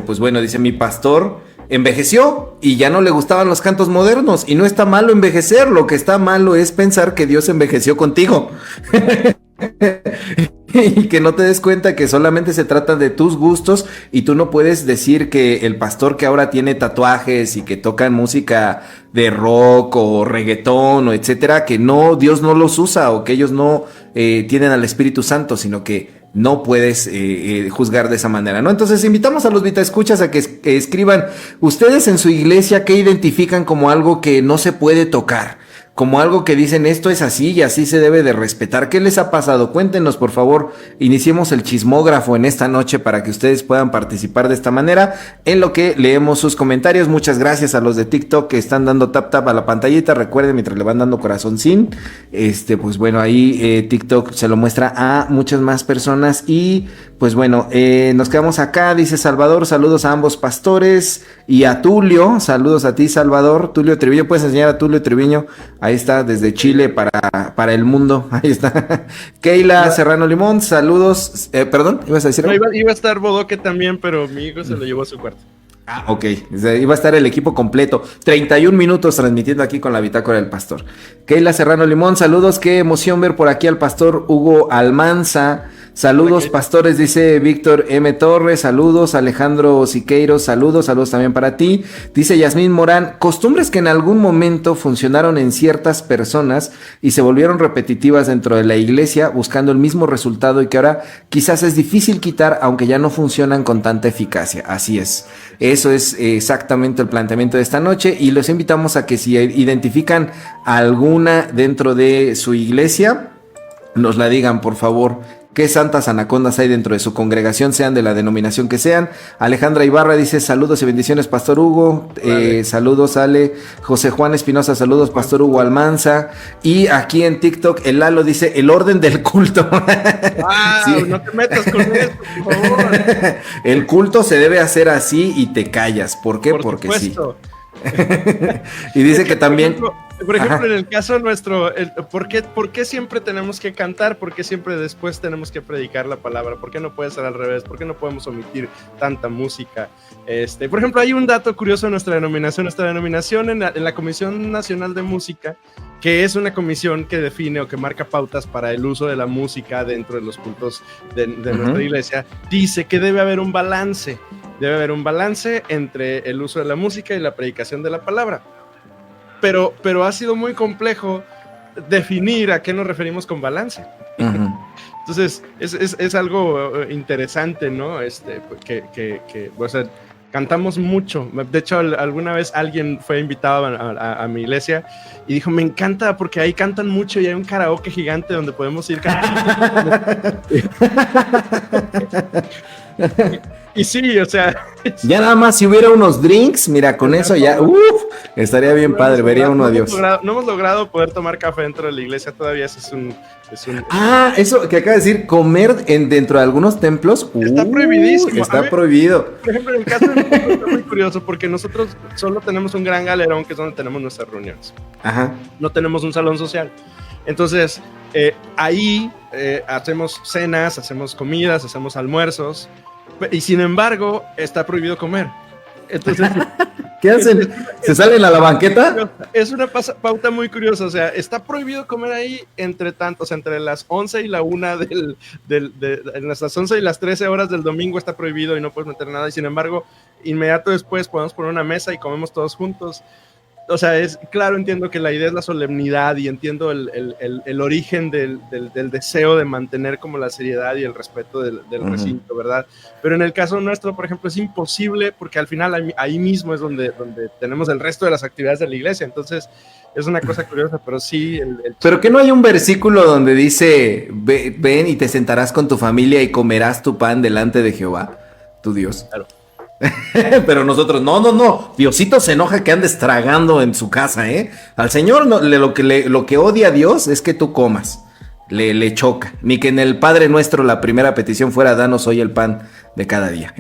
pues bueno, dice: mi pastor envejeció y ya no le gustaban los cantos modernos, y no está malo envejecer, lo que está malo es pensar que Dios envejeció contigo. Y que no te des cuenta que solamente se trata de tus gustos, y tú no puedes decir que el pastor que ahora tiene tatuajes y que tocan música de rock o reggaetón o etcétera, que no, Dios no los usa, o que ellos no tienen al Espíritu Santo, sino que no puedes juzgar de esa manera, ¿no? Entonces invitamos a los vitaescuchas a que escriban ustedes en su iglesia qué identifican como algo que no se puede tocar, como algo que dicen esto es así y así se debe de respetar. ¿Qué les ha pasado? Cuéntenos, por favor. Iniciemos el chismógrafo en esta noche para que ustedes puedan participar de esta manera, en lo que leemos sus comentarios. Muchas gracias a los de TikTok que están dando tap a la pantallita. Recuerden, mientras le van dando corazoncín, pues bueno, ahí TikTok se lo muestra a muchas más personas. Y pues bueno, nos quedamos acá, dice Salvador, saludos a ambos pastores, y a Tulio, saludos a ti, Salvador. Tulio Treviño, puedes enseñar a Tulio Treviño. Ahí está, desde Chile para el mundo. Ahí está. Keila Serrano Limón, saludos. Perdón, ¿ibas a decir algo? No, iba a estar Bodoque también, pero mi hijo se lo llevó a su cuarto. Ah, ok. O sea, iba a estar el equipo completo. 31 minutos transmitiendo aquí con la Bitácora del Pastor. Keila Serrano Limón, saludos. Qué emoción ver por aquí al pastor Hugo Almanza. Saludos, pastores, dice Víctor M. Torres. Saludos, Alejandro Siqueiros. Saludos también para ti. Dice Yasmín Morán, costumbres que en algún momento funcionaron en ciertas personas y se volvieron repetitivas dentro de la iglesia, buscando el mismo resultado y que ahora quizás es difícil quitar, aunque ya no funcionan con tanta eficacia. Así es. Eso es exactamente el planteamiento de esta noche y los invitamos a que si identifican alguna dentro de su iglesia, nos la digan, por favor. ¿Qué santas anacondas hay dentro de su congregación, sean de la denominación que sean? Alejandra Ibarra dice, saludos y bendiciones, Pastor Hugo. Saludos, Ale. José Juan Espinosa, saludos, Pastor Hugo Almanza. Y aquí en TikTok, el Lalo dice, el orden del culto. Sí. No te metas con eso, por favor. El culto se debe hacer así y te callas. ¿Por qué? Porque supuesto. Sí. Y dice que también... Por ejemplo, en el caso nuestro, ¿por qué siempre tenemos que cantar? ¿Por qué siempre después tenemos que predicar la palabra? ¿Por qué no puede ser al revés? ¿Por qué no podemos omitir tanta música? Por ejemplo, hay un dato curioso de nuestra denominación. Nuestra denominación en la Comisión Nacional de Música, que es una comisión que define o que marca pautas para el uso de la música dentro de los cultos de nuestra iglesia, dice que debe haber un balance. Debe haber un balance entre el uso de la música y la predicación de la palabra. Pero ha sido muy complejo definir a qué nos referimos con balance. Entonces, es algo interesante, ¿no? O sea, cantamos mucho. De hecho, alguna vez alguien fue invitado a mi iglesia y dijo, me encanta porque ahí cantan mucho y hay un karaoke gigante donde podemos ir cantando. Y sí, o sea... Ya nada más si hubiera unos drinks, mira, con eso ya, estaría bien padre, vería uno a Dios. No hemos logrado poder tomar café dentro de la iglesia todavía, eso es un... Eso que acaba de decir, comer dentro de algunos templos, está prohibidísimo. Está prohibido. Por ejemplo, en el caso de nosotros es muy curioso porque nosotros solo tenemos un gran galerón que es donde tenemos nuestras reuniones. Ajá. No tenemos un salón social. Entonces, ahí hacemos cenas, hacemos comidas, hacemos almuerzos. Y sin embargo, está prohibido comer. Entonces, ¿qué hacen? ¿Se salen a la banqueta? Es una pauta muy curiosa. O sea, está prohibido comer ahí entre las 11 y la 1 en las 11 y las 13 horas del domingo está prohibido y no puedes meter nada. Y sin embargo, inmediato después podemos poner una mesa y comemos todos juntos. O sea, claro, entiendo que la idea es la solemnidad y entiendo el origen del deseo de mantener como la seriedad y el respeto del recinto, ¿verdad? Pero en el caso nuestro, por ejemplo, es imposible porque al final ahí mismo es donde tenemos el resto de las actividades de la iglesia. Entonces, es una cosa curiosa, pero sí... ¿Pero que no hay un versículo donde dice, ven y te sentarás con tu familia y comerás tu pan delante de Jehová, tu Dios? Claro. Pero nosotros, no, Diosito se enoja que andes tragando en su casa, al Señor lo que odia a Dios es que tú comas, le choca, ni que en el Padre Nuestro la primera petición fuera, danos hoy el pan de cada día,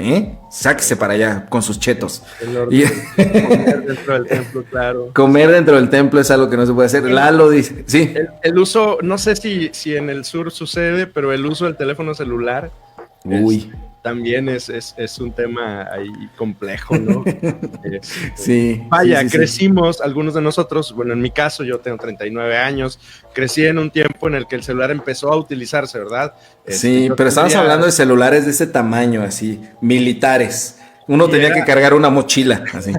sáquese para allá con sus chetos. Comer dentro del templo, claro. Comer dentro del templo es algo que no se puede hacer. Lalo dice, sí. El uso, no sé si en el sur sucede, pero el uso del teléfono celular también es un tema ahí complejo, ¿no? Sí. Vaya, crecimos, algunos de nosotros, bueno, en mi caso, yo tengo 39 años, crecí en un tiempo en el que el celular empezó a utilizarse, ¿verdad? Sí, pero estamos hablando de celulares de ese tamaño, así, militares. Uno tenía que cargar una mochila, así.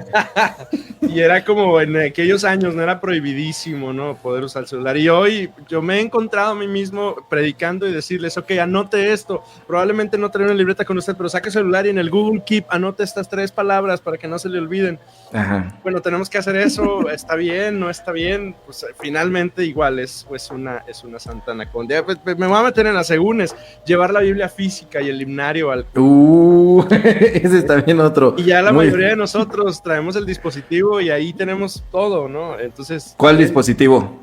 Y era como en aquellos años, no era prohibidísimo, ¿no? Poder usar el celular. Y hoy yo me he encontrado a mí mismo predicando y decirles, ok, anote esto. Probablemente no trae una libreta con usted, pero saque el celular y en el Google Keep anote estas 3 palabras para que no se le olviden. Ajá. Bueno, tenemos que hacer eso. ¿Está bien? ¿No está bien? Pues finalmente igual es una santa anaconda. Me voy a meter en las segúnes. Llevar la Biblia física y el himnario al... Ese está bien otro. Y ya la mayoría de nosotros traemos el dispositivo y ahí tenemos todo, ¿no? Entonces... ¿Cuál dispositivo?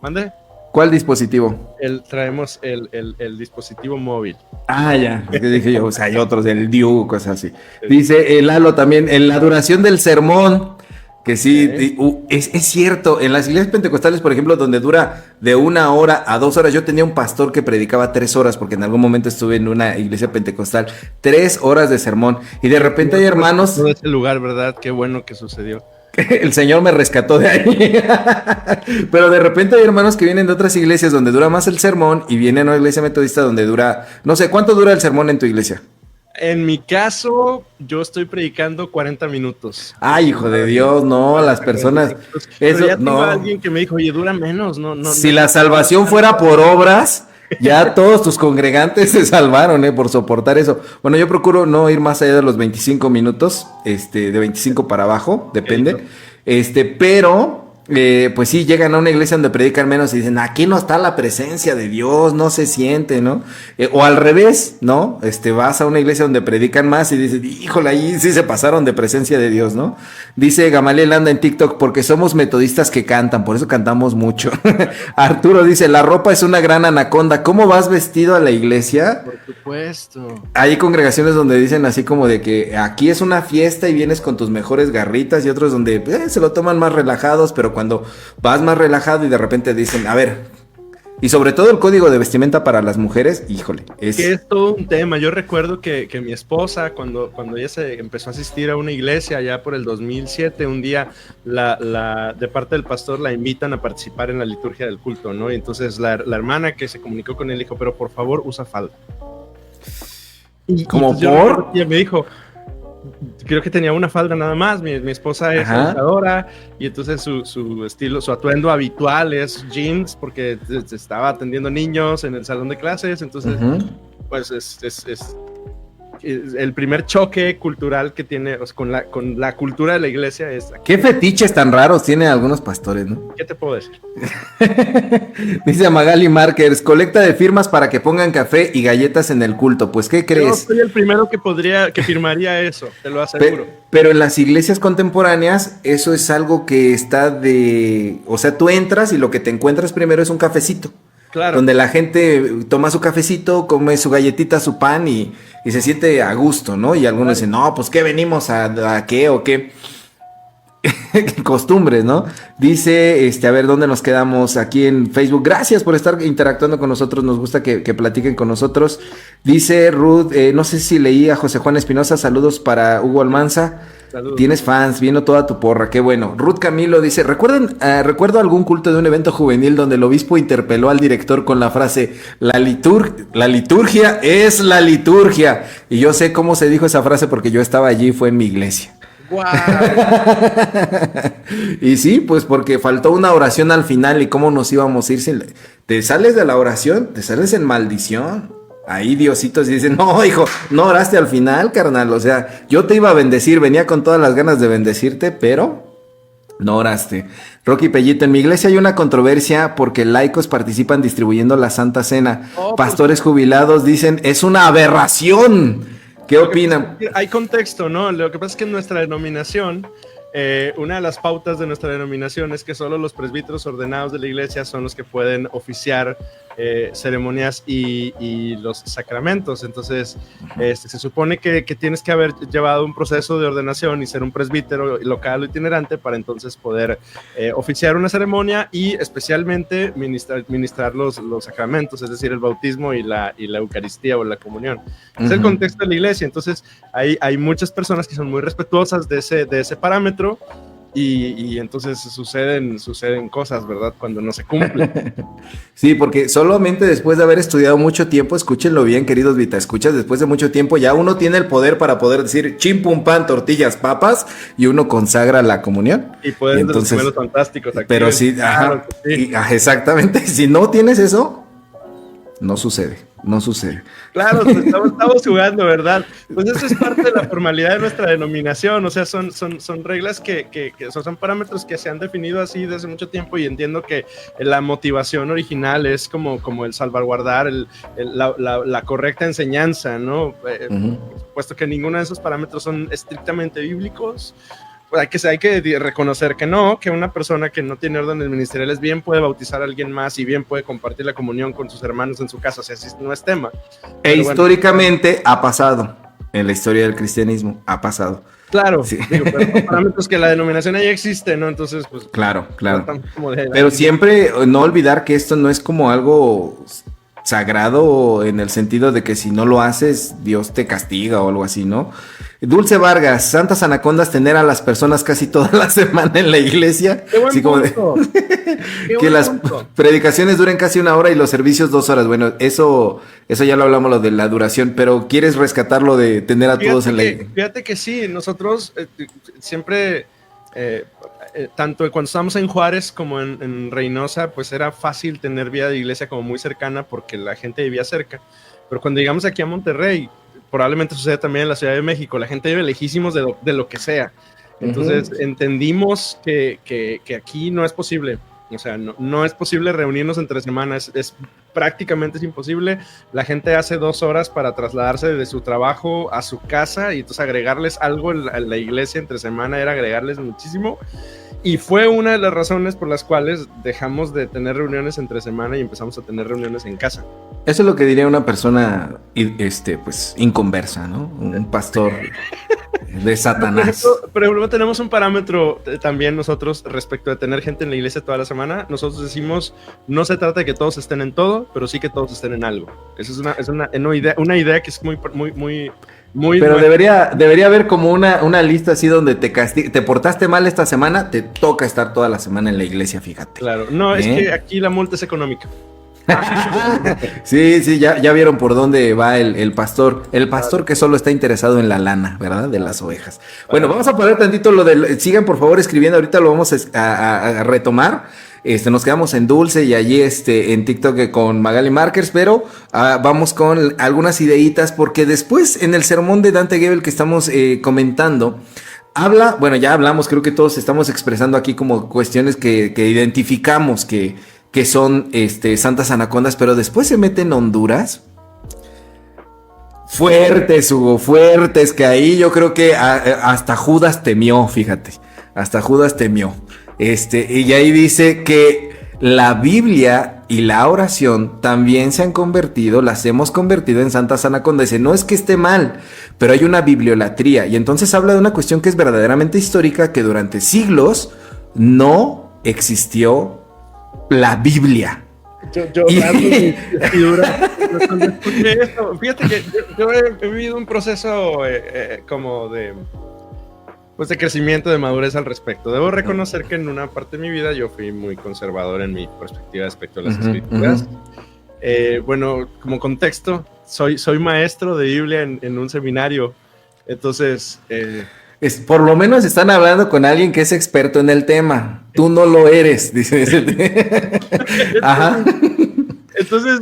¿Mande? ¿Cuál dispositivo? Traemos el dispositivo móvil. Ya, es que dije yo, o sea, hay otros, el Diu, cosas así. Dice Lalo también, en la duración del sermón, Que sí, Ok. es cierto, en las iglesias pentecostales, por ejemplo, donde dura de 1 hora a 2 horas, yo tenía un pastor que predicaba 3 horas, porque en algún momento estuve en una iglesia pentecostal, 3 horas de sermón, y de repente hay hermanos, Todo ese lugar, ¿verdad? Qué bueno que sucedió. el Señor me rescató de ahí, pero de repente hay hermanos que vienen de otras iglesias donde dura más el sermón, y vienen a una iglesia metodista donde dura, no sé, ¿cuánto dura el sermón en tu iglesia? En mi caso, yo estoy predicando 40 minutos. Ay, hijo de Dios, no, las personas, Pero eso, ya tengo no. a alguien que me dijo, oye, dura menos, Si la salvación fuera por obras, ya todos tus congregantes se salvaron, por soportar eso. Bueno, yo procuro no ir más allá de los 25 minutos, de 25 para abajo, depende. Pero, pues sí, llegan a una iglesia donde predican menos y dicen, aquí no está la presencia de Dios, no se siente, ¿no? O al revés, ¿no? Vas a una iglesia donde predican más y dices, híjole, ahí sí se pasaron de presencia de Dios, ¿no? Dice Gamaliel anda en TikTok, porque somos metodistas que cantan, por eso cantamos mucho. Arturo dice, la ropa es una gran anaconda, ¿cómo vas vestido a la iglesia? Por supuesto. Hay congregaciones donde dicen así como de que aquí es una fiesta y vienes con tus mejores garritas, y otros donde se lo toman más relajados, pero cuando vas más relajado y de repente dicen, a ver, y sobre todo el código de vestimenta para las mujeres, híjole, Que es todo un tema. Yo recuerdo que mi esposa, cuando ella se empezó a asistir a una iglesia allá por el 2007, un día de parte del pastor la invitan a participar en la liturgia del culto, ¿no? Y entonces la hermana que se comunicó con él dijo, pero por favor usa falda. ¿Como por? Y me dijo, creo que tenía una falda nada más, mi esposa es educadora, y entonces su estilo, su atuendo habitual es jeans, porque estaba atendiendo niños en el salón de clases, entonces pues es el primer choque cultural que tiene, o sea, con la cultura de la iglesia es... ¿Qué fetiches tan raros tienen algunos pastores, no? ¿Qué te puedo decir? Dice Magali Markers, colecta de firmas para que pongan café y galletas en el culto. Pues, ¿qué crees? Yo soy el primero que firmaría eso, te lo aseguro. Pero en las iglesias contemporáneas, eso es algo que está o sea, tú entras y lo que te encuentras primero es un cafecito. Claro. Donde la gente toma su cafecito, come su galletita, su pan y se siente a gusto, ¿no? Y algunos dicen, no, pues ¿qué venimos a qué o qué? Costumbres, ¿no? Dice, a ver, ¿dónde nos quedamos? Aquí en Facebook. Gracias por estar interactuando con nosotros. Nos gusta que platiquen con nosotros. Dice Ruth, no sé si leí a José Juan Espinosa. Saludos para Hugo Almanza. Saludos. Tienes fans, vino toda tu porra, qué bueno. Ruth Camilo dice, recuerdo algún culto de un evento juvenil donde el obispo interpeló al director con la frase, la liturgia es la liturgia. Y yo sé cómo se dijo esa frase porque yo estaba allí, fue en mi iglesia. ¡Wow! Y sí, pues porque faltó una oración al final y cómo nos íbamos a ir sin... Te sales de la oración, te sales en maldición. Ahí Diositos dicen, no, hijo, no oraste al final, carnal. O sea, yo te iba a bendecir, venía con todas las ganas de bendecirte, pero no oraste. Rocky Pellito, en mi iglesia hay una controversia porque laicos participan distribuyendo la Santa Cena. Pastores jubilados dicen, es una aberración. ¿Qué opinan? Hay contexto, ¿no? Lo que pasa es que en nuestra denominación, una de las pautas de nuestra denominación es que solo los presbíteros ordenados de la iglesia son los que pueden oficiar ceremonias y los sacramentos. Entonces, se supone que tienes que haber llevado un proceso de ordenación y ser un presbítero local o itinerante para entonces poder oficiar una ceremonia y especialmente ministrar los sacramentos, es decir, el bautismo y la Eucaristía o la comunión. Es el contexto de la iglesia. Entonces, hay muchas personas que son muy respetuosas de ese parámetro. Y entonces suceden cosas, ¿verdad? Cuando no se cumple. Sí, porque solamente después de haber estudiado mucho tiempo, escúchenlo bien, queridos Vita, escuchas, después de mucho tiempo ya uno tiene el poder para poder decir chim, pum, pan, tortillas, papas, y uno consagra la comunión. Y pueden entonces, de los gemelos fantásticos. Aquí pero sí, claro, sí. Exactamente, si no tienes eso, no sucede. Claro, estamos jugando, ¿verdad? Pues eso es parte de la formalidad de nuestra denominación, o sea, son reglas que son parámetros que se han definido así desde mucho tiempo y entiendo que la motivación original es como el salvaguardar la correcta enseñanza, ¿no? Puesto que ninguno de esos parámetros son estrictamente bíblicos. Hay que reconocer que una persona que no tiene órdenes ministeriales bien puede bautizar a alguien más y bien puede compartir la comunión con sus hermanos en su casa, o sea, no es tema. Históricamente ha pasado. En la historia del cristianismo ha pasado. Claro, Sí. digo, pero los parámetros que la denominación ahí existe, ¿no? Entonces, pues... Claro. tratamos como de- Pero siempre no olvidar que esto no es como algo sagrado en el sentido de que si no lo haces, Dios te castiga o algo así, ¿no? Dulce Vargas, santas anacondas, tener a las personas casi toda la semana en la iglesia. ¡Qué buen Así como de- punto! ¡Qué que buen las punto! predicaciones duren casi 1 hora y los servicios 2 horas. Bueno, eso ya lo hablamos, lo de la duración, pero ¿quieres rescatar lo de tener a todos en la iglesia? Fíjate que sí, nosotros siempre, tanto cuando estábamos en Juárez como en Reynosa, pues era fácil tener vida de iglesia como muy cercana porque la gente vivía cerca. Pero cuando llegamos aquí a Monterrey, probablemente sucede también en la Ciudad de México, la gente vive lejísimos de lo que sea. Entonces entendimos que aquí no es posible. O sea, no es posible reunirnos entre semanas, prácticamente es imposible. La gente hace 2 horas para trasladarse de su trabajo a su casa y entonces agregarles algo a la iglesia entre semana era agregarles muchísimo. Y fue una de las razones por las cuales dejamos de tener reuniones entre semana y empezamos a tener reuniones en casa. Eso es lo que diría una persona, pues, inconversa, ¿no? Un pastor de Satanás. Pero luego tenemos un parámetro también nosotros respecto de tener gente en la iglesia toda la semana. Nosotros decimos, no se trata de que todos estén en todo, pero sí que todos estén en algo. Esa es una idea que es muy Pero debería haber como una lista así donde te portaste mal esta semana, te toca estar toda la semana en la iglesia, fíjate. Claro, no, es que aquí la multa es económica. Sí, ya vieron por dónde va el pastor. El pastor que solo está interesado en la lana, ¿verdad? De las ovejas. Bueno, vamos a poner tantito lo del... Sigan por favor escribiendo, ahorita lo vamos a retomar. Nos quedamos en Dulce y allí en TikTok con Magali Markers, pero vamos con algunas ideitas porque después en el sermón de Dante Gebel que estamos comentando, ya hablamos, creo que todos estamos expresando aquí como cuestiones que identificamos que son santas anacondas, pero después se mete en Honduras. Fuertes, Hugo, fuertes, que ahí yo creo que hasta Judas temió, fíjate, hasta Judas temió. Y ahí dice que la Biblia y la oración también las hemos convertido en santas anacondas. Dice, no es que esté mal, pero hay una bibliolatría. Y entonces habla de una cuestión que es verdaderamente histórica, que durante siglos no existió la Biblia. Cuando escuché esto, fíjate que yo he vivido un proceso como de crecimiento, de madurez al respecto. Debo reconocer que en una parte de mi vida yo fui muy conservador en mi perspectiva respecto a las escrituras. Bueno, como contexto, soy maestro de Biblia en un seminario. Entonces... por lo menos están hablando con alguien que es experto en el tema. Tú no lo eres, dice. Ajá. Entonces,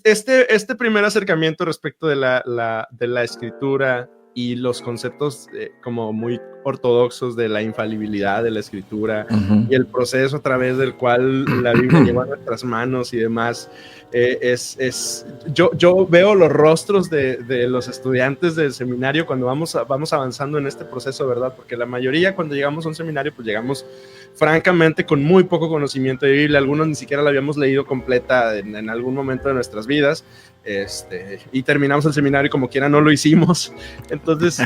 este primer acercamiento respecto de la escritura y los conceptos como muy ortodoxos de la infalibilidad de la escritura y el proceso a través del cual la Biblia llegó a nuestras manos y demás, yo veo los rostros de los estudiantes del seminario cuando vamos avanzando en este proceso, ¿verdad? Porque la mayoría cuando llegamos a un seminario pues llegamos francamente con muy poco conocimiento de Biblia, algunos ni siquiera la habíamos leído completa en algún momento de nuestras vidas, y terminamos el seminario y como quiera no lo hicimos. Entonces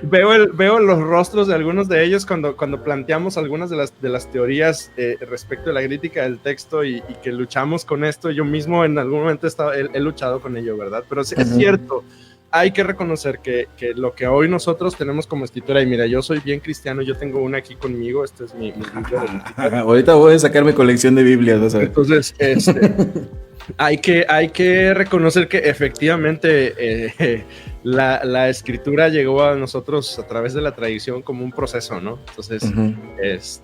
veo los rostros de algunos de ellos cuando planteamos algunas de las teorías respecto a la crítica del texto y que luchamos con esto. Yo mismo en algún momento he luchado con ello, ¿verdad? Pero es cierto, hay que reconocer que lo que hoy nosotros tenemos como escritura, y mira, yo soy bien cristiano, yo tengo una aquí conmigo, este es mi libro. Ahorita voy a sacar mi colección de Biblias, ¿no sabes? Entonces, hay que reconocer que efectivamente la escritura llegó a nosotros a través de la tradición como un proceso, ¿no? Entonces,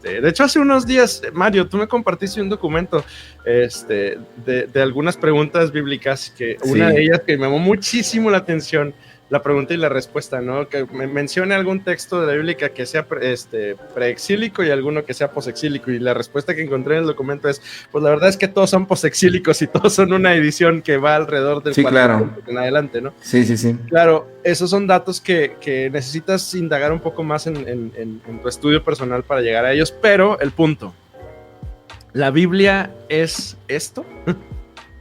de hecho, hace unos días, Mario, tú me compartiste un documento de algunas preguntas bíblicas, que una de ellas que me llamó muchísimo la atención, la pregunta y la respuesta, ¿no? Que me mencione algún texto de la Biblia que sea preexílico y alguno que sea posexílico, y la respuesta que encontré en el documento es, pues la verdad es que todos son posexílicos y todos son una edición que va alrededor del 400 en adelante, ¿no? Sí. Claro, esos son datos que necesitas indagar un poco más en tu estudio personal para llegar a ellos, pero el punto, ¿la Biblia es esto? O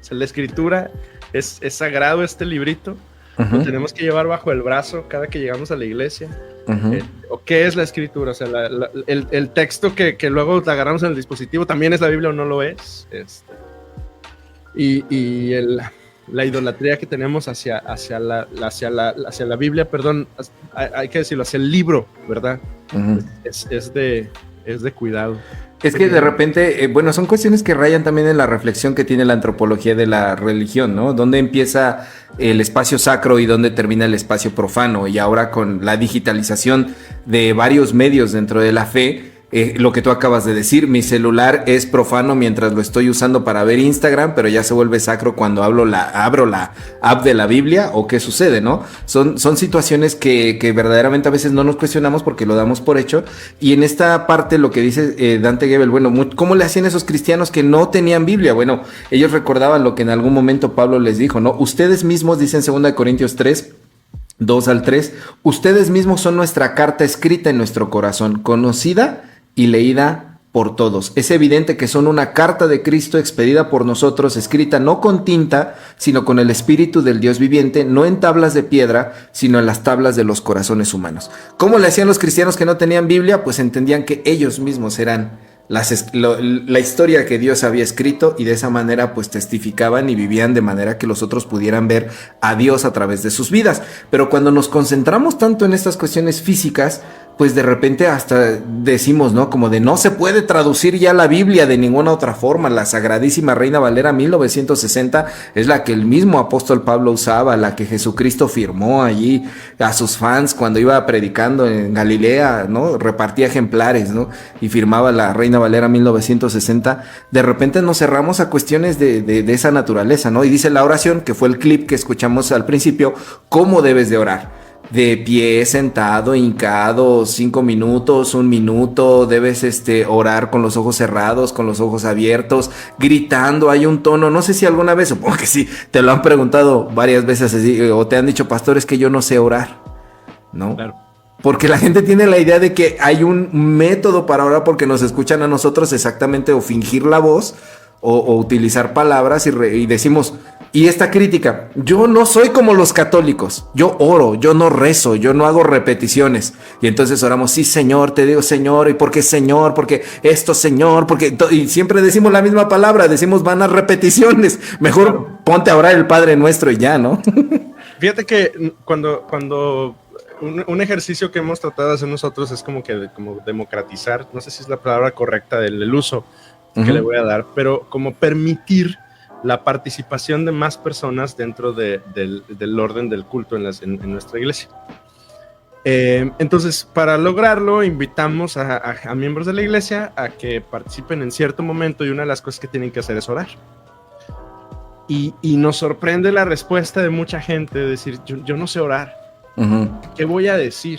sea, ¿la escritura es sagrado, este librito? lo tenemos que llevar bajo el brazo cada que llegamos a la iglesia. ¿O qué es la escritura? O sea, el texto que luego agarramos en el dispositivo, ¿también es la Biblia o no lo es? Y la idolatría que tenemos hacia la Biblia, perdón, hay que decirlo, hacia el libro, ¿verdad? Es de cuidado. Es que de repente, bueno, son cuestiones que rayan también en la reflexión que tiene la antropología de la religión, ¿no? ¿Dónde empieza el espacio sacro y dónde termina el espacio profano? Y ahora con la digitalización de varios medios dentro de la fe, lo que tú acabas de decir, mi celular es profano mientras lo estoy usando para ver Instagram, pero ya se vuelve sacro cuando abro la app de la Biblia, ¿o qué sucede, no? Son situaciones que verdaderamente a veces no nos cuestionamos porque lo damos por hecho. Y en esta parte lo que dice Dante Gebel, bueno, ¿cómo le hacían esos cristianos que no tenían Biblia? Bueno, ellos recordaban lo que en algún momento Pablo les dijo, ¿no? Ustedes mismos, dicen 2 Corintios 3, 2 al 3, ustedes mismos son nuestra carta escrita en nuestro corazón, conocida y leída por todos. Es evidente que son una carta de Cristo expedida por nosotros, escrita no con tinta, sino con el Espíritu del Dios viviente, no en tablas de piedra, sino en las tablas de los corazones humanos. ¿Cómo le hacían los cristianos que no tenían Biblia? Pues entendían que ellos mismos eran la historia que Dios había escrito, y de esa manera pues testificaban y vivían de manera que los otros pudieran ver a Dios a través de sus vidas. Pero cuando nos concentramos tanto en estas cuestiones físicas, pues de repente hasta decimos, ¿no? Como de no se puede traducir ya la Biblia de ninguna otra forma. La Sagradísima Reina Valera 1960 es la que el mismo apóstol Pablo usaba, la que Jesucristo firmó allí a sus fans cuando iba predicando en Galilea, ¿no? Repartía ejemplares, ¿no? Y firmaba la Reina Valera 1960. De repente nos cerramos a cuestiones de esa naturaleza, ¿no? Y dice la oración, que fue el clip que escuchamos al principio, ¿cómo debes de orar? De pie, sentado, hincado, 5 minutos, 1 minuto, debes orar con los ojos cerrados, con los ojos abiertos, gritando, hay un tono, no sé si alguna vez, supongo que sí, te lo han preguntado varias veces así, o te han dicho, pastor, es que yo no sé orar, ¿no? Claro. Porque la gente tiene la idea de que hay un método para orar porque nos escuchan a nosotros exactamente, o fingir la voz, o utilizar palabras y decimos... Y esta crítica, yo no soy como los católicos, yo oro, yo no rezo, yo no hago repeticiones. Y entonces oramos, sí, Señor, te digo, Señor, ¿y por qué, Señor? Porque esto, Señor, porque... Y siempre decimos la misma palabra, decimos vanas repeticiones. Mejor ponte a orar el Padre Nuestro y ya, ¿no? Fíjate que cuando un ejercicio que hemos tratado de hacer nosotros es como democratizar, no sé si es la palabra correcta del uso que le voy a dar, pero como permitir la participación de más personas dentro del orden del culto en nuestra iglesia. Entonces, para lograrlo, invitamos a miembros de la iglesia a que participen en cierto momento, y una de las cosas que tienen que hacer es orar. Y nos sorprende la respuesta de mucha gente, de decir, yo no sé orar, ¿qué voy a decir?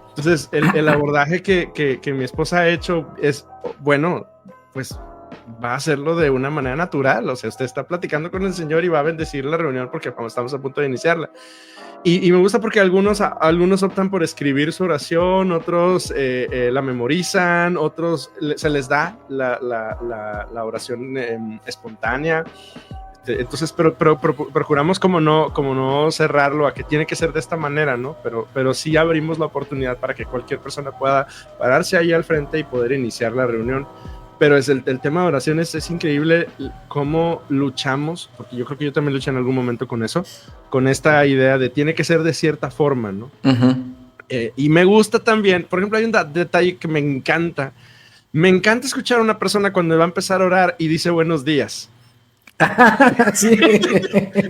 Entonces, el abordaje que mi esposa ha hecho es, bueno, pues va a hacerlo de una manera natural. O sea, usted está platicando con el Señor y va a bendecir la reunión porque estamos a punto de iniciarla. Y me gusta porque algunos optan por escribir su oración, otros la memorizan, otros se les da la oración espontánea. Entonces, pero procuramos como no cerrarlo a que tiene que ser de esta manera, ¿no? Pero sí abrimos la oportunidad para que cualquier persona pueda pararse ahí al frente y poder iniciar la reunión. Pero el tema de oraciones es increíble cómo luchamos, porque yo creo que yo también luché en algún momento con eso, con esta idea de tiene que ser de cierta forma, ¿no? Y me gusta también, por ejemplo, hay un detalle que me encanta escuchar a una persona cuando va a empezar a orar y dice buenos días. Sí.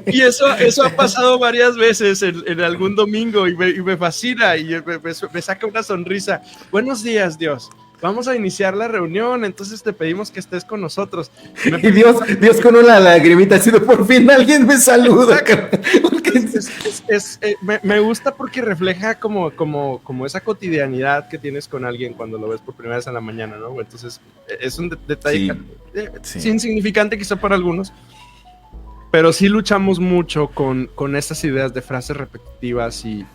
Y eso ha pasado varias veces en algún domingo y me fascina y me saca una sonrisa. Buenos días, Dios. Vamos a iniciar la reunión, entonces te pedimos que estés con nosotros. Y Dios con una lagrimita así de por fin alguien me saluda. Me gusta porque refleja como esa cotidianidad que tienes con alguien cuando lo ves por primera vez en la mañana, ¿no? Entonces es un detalle insignificante quizá para algunos, pero sí luchamos mucho con estas ideas de frases repetitivas y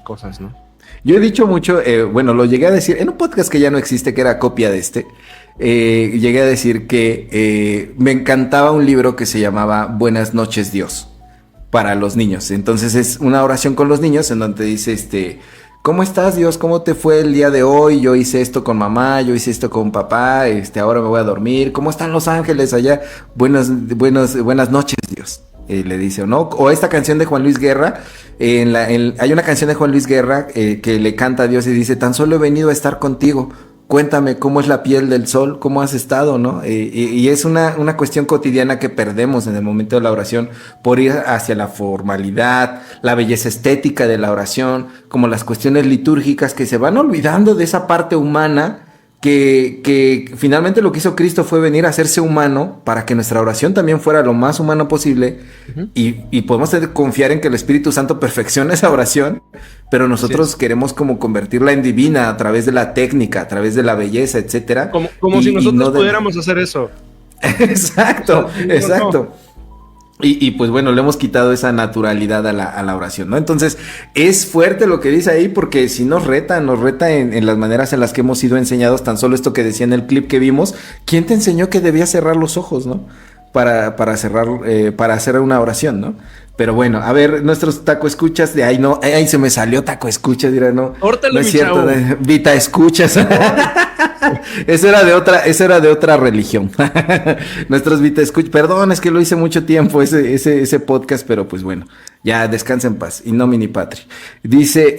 cosas, ¿no? Yo he dicho mucho, lo llegué a decir en un podcast que ya no existe, que era copia de llegué a decir que me encantaba un libro que se llamaba Buenas noches, Dios. para los niños. Entonces es una oración con los niños en donde dice, ¿cómo estás, Dios? ¿Cómo te fue el día de hoy? Yo hice esto con mamá, yo hice esto con papá, ahora me voy a dormir. ¿Cómo están los ángeles allá? Buenas noches, Dios. Le dice, ¿no? O esta canción de Juan Luis Guerra, hay una canción de Juan Luis Guerra que le canta a Dios y dice, tan solo he venido a estar contigo. Cuéntame cómo es la piel del sol, cómo has estado, ¿no? Y es una cuestión cotidiana que perdemos en el momento de la oración por ir hacia la formalidad, la belleza estética de la oración, como las cuestiones litúrgicas que se van olvidando de esa parte humana que finalmente lo que hizo Cristo fue venir a hacerse humano para que nuestra oración también fuera lo más humano posible. Uh-huh. y podemos confiar en que el Espíritu Santo perfeccione esa oración, pero nosotros queremos como convertirla en divina a través de la técnica, a través de la belleza, etcétera. Como si nosotros pudiéramos hacer eso. Exacto, exacto. No. Y pues bueno, le hemos quitado esa naturalidad a la oración, ¿no? Entonces, es fuerte lo que dice ahí porque si nos reta en las maneras en las que hemos sido enseñados, tan solo esto que decía en el clip que vimos. ¿Quién te enseñó que debías cerrar los ojos, no? Para hacer una oración, ¿no? Pero bueno, a ver, nuestros taco escuchas de ahí, no, ahí se me salió taco escuchas, dirá, no. Córtale, no es cierto, Vita escuchas. Eso era de otra religión. Nuestros Vita escuchas, perdón, es que lo hice mucho tiempo ese podcast, pero pues bueno, ya descansa en paz, in nomine Patri. Dice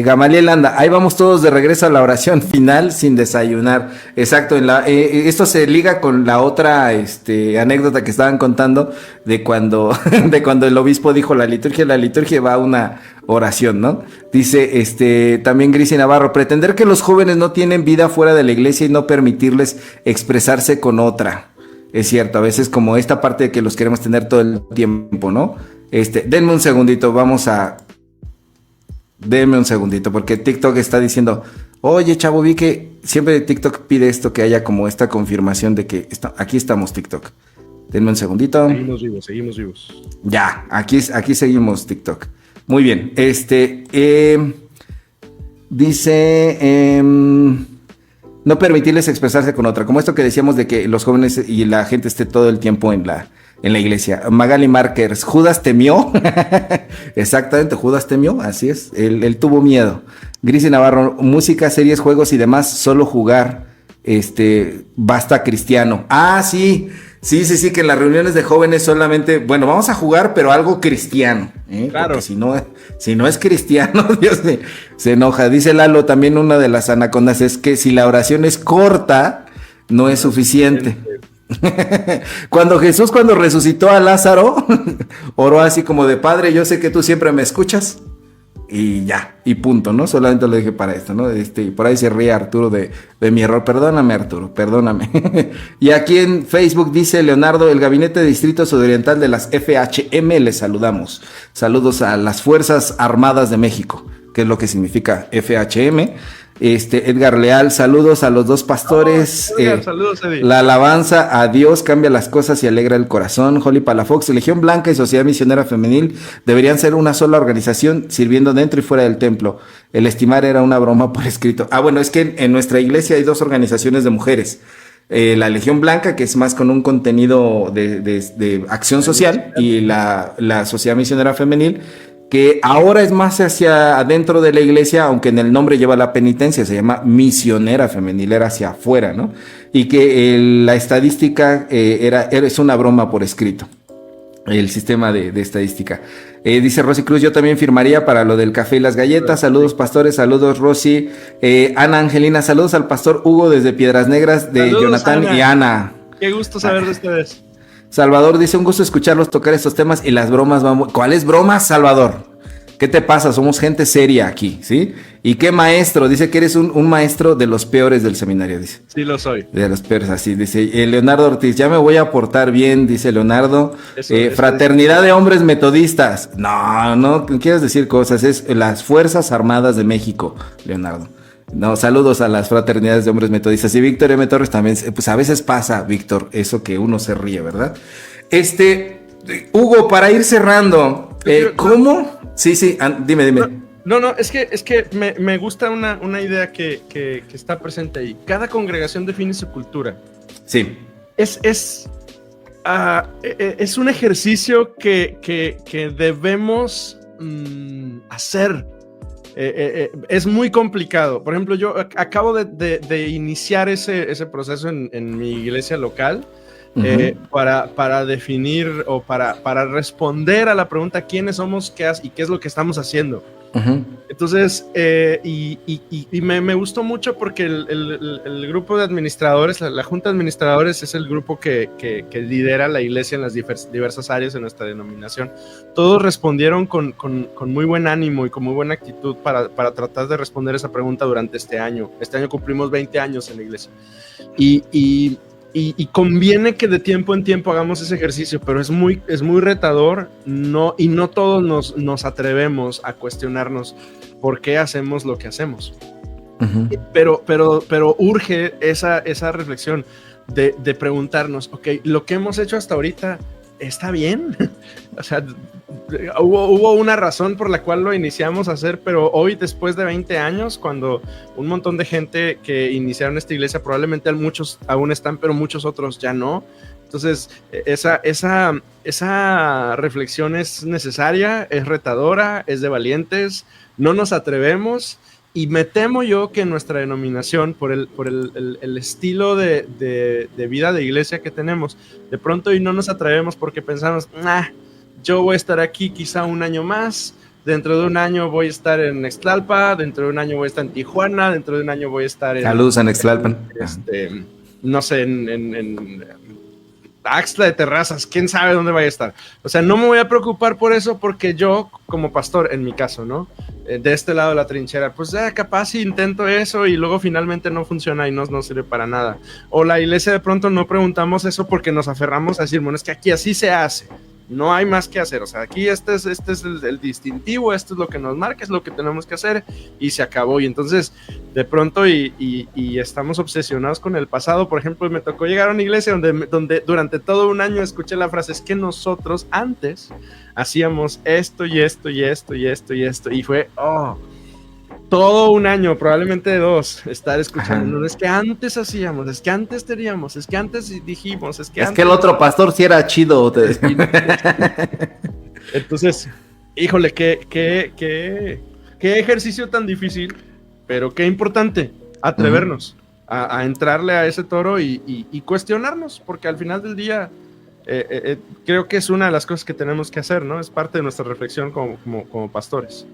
Gamaliel Landa, ahí vamos todos de regreso a la oración final sin desayunar. Exacto, esto se liga con la otra anécdota que estaban contando de cuando el obispo dijo la liturgia va a una oración, ¿no? Dice también Grisi Navarro, pretender que los jóvenes no tienen vida fuera de la iglesia y no permitirles expresarse con otra. Es cierto, a veces como esta parte de que los queremos tener todo el tiempo, ¿no? Denme un segundito, denme un segundito, porque TikTok está diciendo, oye, chavo, vi que siempre TikTok pide esto, que haya como esta confirmación de que aquí estamos, TikTok. Denme un segundito. Seguimos vivos. Ya, aquí seguimos, TikTok. Muy bien, dice, no permitirles expresarse con otra, como esto que decíamos de que los jóvenes y la gente esté todo el tiempo en la iglesia. Magali Markers, ¿Judas temió? Exactamente, Judas temió, así es, él tuvo miedo. Grisi Navarro, música, series, juegos y demás, solo jugar, basta cristiano. Ah, sí, que en las reuniones de jóvenes solamente, bueno, vamos a jugar, pero algo cristiano, claro. Porque si no es cristiano, Dios mío, se enoja. Dice Lalo, también una de las anacondas es que si la oración es corta, no es suficiente. Cuando resucitó a Lázaro, oró así como de, Padre, yo sé que tú siempre me escuchas. Y ya, y punto, ¿no? Solamente lo dije para esto, ¿no? Por ahí se ríe Arturo de mi error. Perdóname, Arturo, perdóname. Y aquí en Facebook dice Leonardo, el Gabinete de Distrito Sudoriental de las FHM, les saludamos. Saludos a las Fuerzas Armadas de México, que es lo que significa FHM. Edgar Leal, saludos a los dos pastores. Saludos, Eddie. La alabanza a Dios cambia las cosas y alegra el corazón. Holly Palafox, Legión Blanca y Sociedad Misionera Femenil deberían ser una sola organización sirviendo dentro y fuera del templo. El estimar era una broma por escrito. Bueno, es que en nuestra iglesia hay dos organizaciones de mujeres. La Legión Blanca, que es más con un contenido de acción social, y la Sociedad Misionera Femenil, que ahora es más hacia adentro de la iglesia, aunque en el nombre lleva la penitencia, se llama misionera femenil, era hacia afuera, ¿no? Y que la estadística es una broma por escrito, el sistema de estadística. Dice Rosy Cruz, yo también firmaría para lo del café y las galletas. Saludos, pastores, saludos, Rosy. Ana Angelina, saludos al pastor Hugo desde Piedras Negras, de saludos, Jonathan Ana. Y Ana. Qué gusto saber de ustedes. Salvador dice, un gusto escucharlos tocar estos temas y las bromas van... ¿Cuáles bromas, Salvador? ¿Qué te pasa? Somos gente seria aquí, ¿sí? ¿Y qué maestro? Dice que eres un maestro de los peores del seminario, dice. Sí, lo soy. De los peores, así, dice. Leonardo Ortiz, ya me voy a portar bien, dice Leonardo. Fraternidad de hombres metodistas. No quieres decir cosas, es las Fuerzas Armadas de México, Leonardo. No, saludos a las fraternidades de hombres metodistas. Y Víctor M. Torres también, pues a veces pasa, Víctor, eso que uno se ríe, ¿verdad? Hugo, para ir cerrando, ¿cómo? Sí, dime. No, es que me gusta una idea que está presente ahí. Cada congregación define su cultura. Sí. Es Es un ejercicio que debemos hacer. Es muy complicado. Por ejemplo, yo acabo de iniciar ese proceso en mi iglesia local. Para definir o para responder a la pregunta quiénes somos, qué y qué es lo que estamos haciendo. Entonces, me gustó mucho porque el grupo de administradores, la junta de administradores es el grupo que lidera la iglesia en las diversas áreas de nuestra denominación. Todos respondieron con muy buen ánimo y con muy buena actitud para tratar de responder esa pregunta durante este año. Este año cumplimos 20 años en la iglesia. Y conviene que de tiempo en tiempo hagamos ese ejercicio, pero es muy retador, y no todos nos atrevemos a cuestionarnos por qué hacemos lo que hacemos. Pero urge esa reflexión de preguntarnos, ok, lo que hemos hecho hasta ahorita, ¿está bien? O sea, hubo una razón por la cual lo iniciamos a hacer, pero hoy, después de 20 años, cuando un montón de gente que iniciaron esta iglesia, probablemente muchos aún están, pero muchos otros ya no. Entonces, esa reflexión es necesaria, es retadora, es de valientes, no nos atrevemos. Y me temo yo que nuestra denominación, por el estilo de vida de iglesia que tenemos, de pronto y no nos atrevemos porque pensamos, yo voy a estar aquí quizá un año más, dentro de un año voy a estar en Nextlalpa, dentro de un año voy a estar en Tijuana, dentro de un año voy a estar en... Saludos a Nextlalpan. No sé, en Axtla de Terrazas, quién sabe dónde vaya a estar. O sea, no me voy a preocupar por eso porque yo, como pastor, en mi caso, ¿no? De este lado de la trinchera, pues capaz si intento eso y luego finalmente no funciona y no sirve para nada. O la iglesia de pronto no preguntamos eso porque nos aferramos a decir, bueno, es que aquí así se hace. No hay más que hacer, o sea, aquí este es el distintivo, esto es lo que nos marca, es lo que tenemos que hacer y se acabó. Y entonces, de pronto, y estamos obsesionados con el pasado. Por ejemplo, me tocó llegar a una iglesia donde durante todo un año escuché la frase, es que nosotros antes hacíamos esto y esto y esto y esto y esto, y fue, todo un año, probablemente 2, estar escuchando. No, es que antes hacíamos, es que antes teníamos, es que antes dijimos, es que el otro pastor sí era chido. Entonces, híjole, qué ejercicio tan difícil, pero qué importante atrevernos a entrarle a ese toro y cuestionarnos, porque al final del día creo que es una de las cosas que tenemos que hacer, ¿no? Es parte de nuestra reflexión como pastores.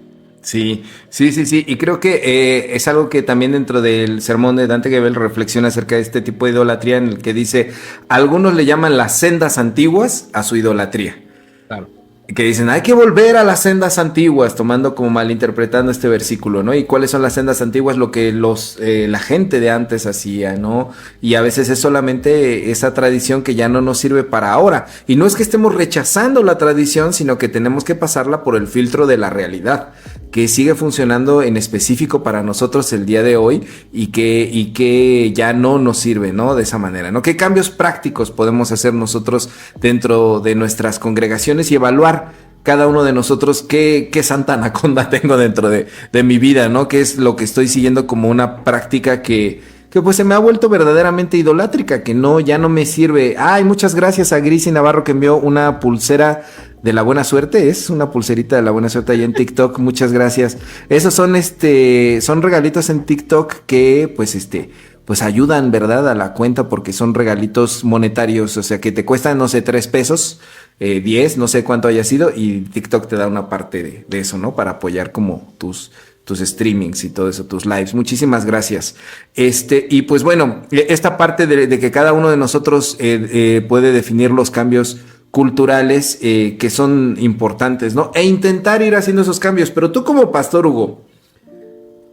Sí. Y creo que es algo que también dentro del sermón de Dante Gebel reflexiona acerca de este tipo de idolatría, en el que dice, algunos le llaman las sendas antiguas a su idolatría. Claro. Que dicen, hay que volver a las sendas antiguas, tomando como malinterpretando este versículo, ¿no? ¿Y cuáles son las sendas antiguas? Lo que la gente de antes hacía, ¿no? Y a veces es solamente esa tradición que ya no nos sirve para ahora. Y no es que estemos rechazando la tradición, sino que tenemos que pasarla por el filtro de la realidad, que sigue funcionando en específico para nosotros el día de hoy y que ya no nos sirve, ¿no? De esa manera, ¿no? ¿Qué cambios prácticos podemos hacer nosotros dentro de nuestras congregaciones y evaluar cada uno de nosotros qué santa anaconda tengo dentro de mi vida, ¿no? ¿Qué es lo que estoy siguiendo como una práctica que pues se me ha vuelto verdaderamente idolátrica, que ya no me sirve? Ay, muchas gracias a Grisi Navarro, que envió una pulsera de la buena suerte, es una pulserita de la buena suerte allá en TikTok, muchas gracias. Esos son regalitos en TikTok que pues ayudan, ¿verdad?, a la cuenta, porque son regalitos monetarios, o sea, que te cuestan, no sé, 3 pesos, 10, no sé cuánto haya sido, y TikTok te da una parte de eso, ¿no? Para apoyar como tus streamings y todo eso, tus lives. Muchísimas gracias. Y pues bueno, esta parte de que cada uno de nosotros puede definir los cambios culturales que son importantes, ¿no? E intentar ir haciendo esos cambios. Pero tú, como pastor, Hugo,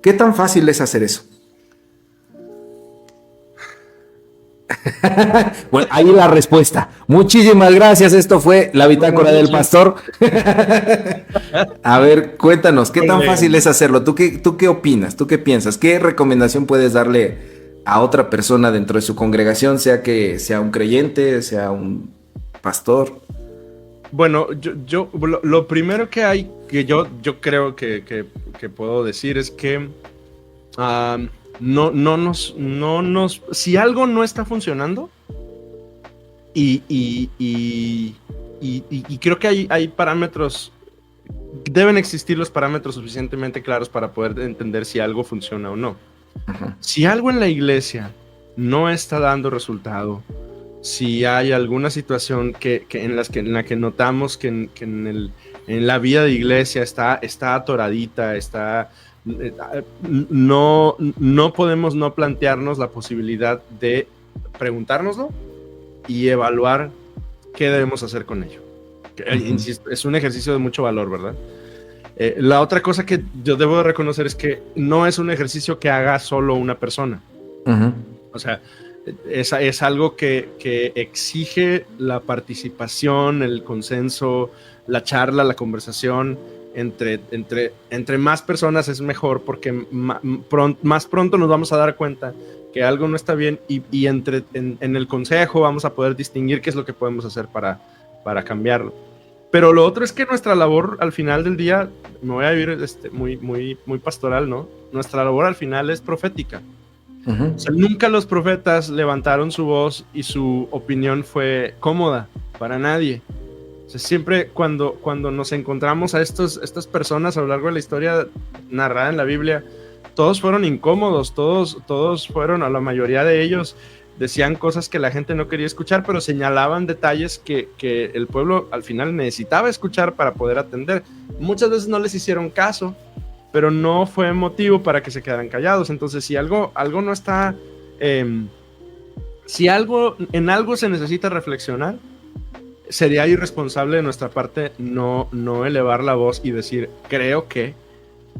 ¿qué tan fácil es hacer eso? Bueno, ahí la respuesta. Muchísimas gracias. Esto fue la bitácora del pastor. A ver, cuéntanos, ¿qué tan fácil es hacerlo? ¿Tú qué opinas? ¿Tú qué piensas? ¿Qué recomendación puedes darle a otra persona dentro de su congregación, sea que sea un creyente, sea un pastor? Bueno, yo lo primero que hay, que yo creo que puedo decir, es que no nos, si algo no está funcionando, Y creo que hay parámetros, deben existir los parámetros suficientemente claros para poder entender si algo funciona o no. Ajá. Si algo en la iglesia no está dando resultado, si hay alguna situación en la que notamos que en la vida de iglesia está atoradita, no podemos no plantearnos la posibilidad de preguntárnoslo y evaluar qué debemos hacer con ello. Insisto, es un ejercicio de mucho valor, ¿verdad? La otra cosa que yo debo de reconocer es que no es un ejercicio que haga solo una persona. Uh-huh. O sea, es algo que exige la participación, el consenso, la charla, la conversación. Entre más personas es mejor, porque más pronto nos vamos a dar cuenta que algo no está bien, y en el consejo vamos a poder distinguir qué es lo que podemos hacer para cambiarlo. Pero lo otro es que nuestra labor al final del día, me voy a vivir muy pastoral, ¿no? Nuestra labor al final es profética. Uh-huh. O sea, nunca los profetas levantaron su voz y su opinión fue cómoda para nadie. O sea, siempre cuando nos encontramos a estas personas a lo largo de la historia narrada en la Biblia, todos fueron incómodos, todos fueron, a la mayoría de ellos decían cosas que la gente no quería escuchar, pero señalaban detalles que el pueblo al final necesitaba escuchar para poder atender. Muchas veces no les hicieron caso, pero no fue motivo para que se quedaran callados. Entonces, si algo no está, si en algo se necesita reflexionar, sería irresponsable de nuestra parte no elevar la voz y decir, creo que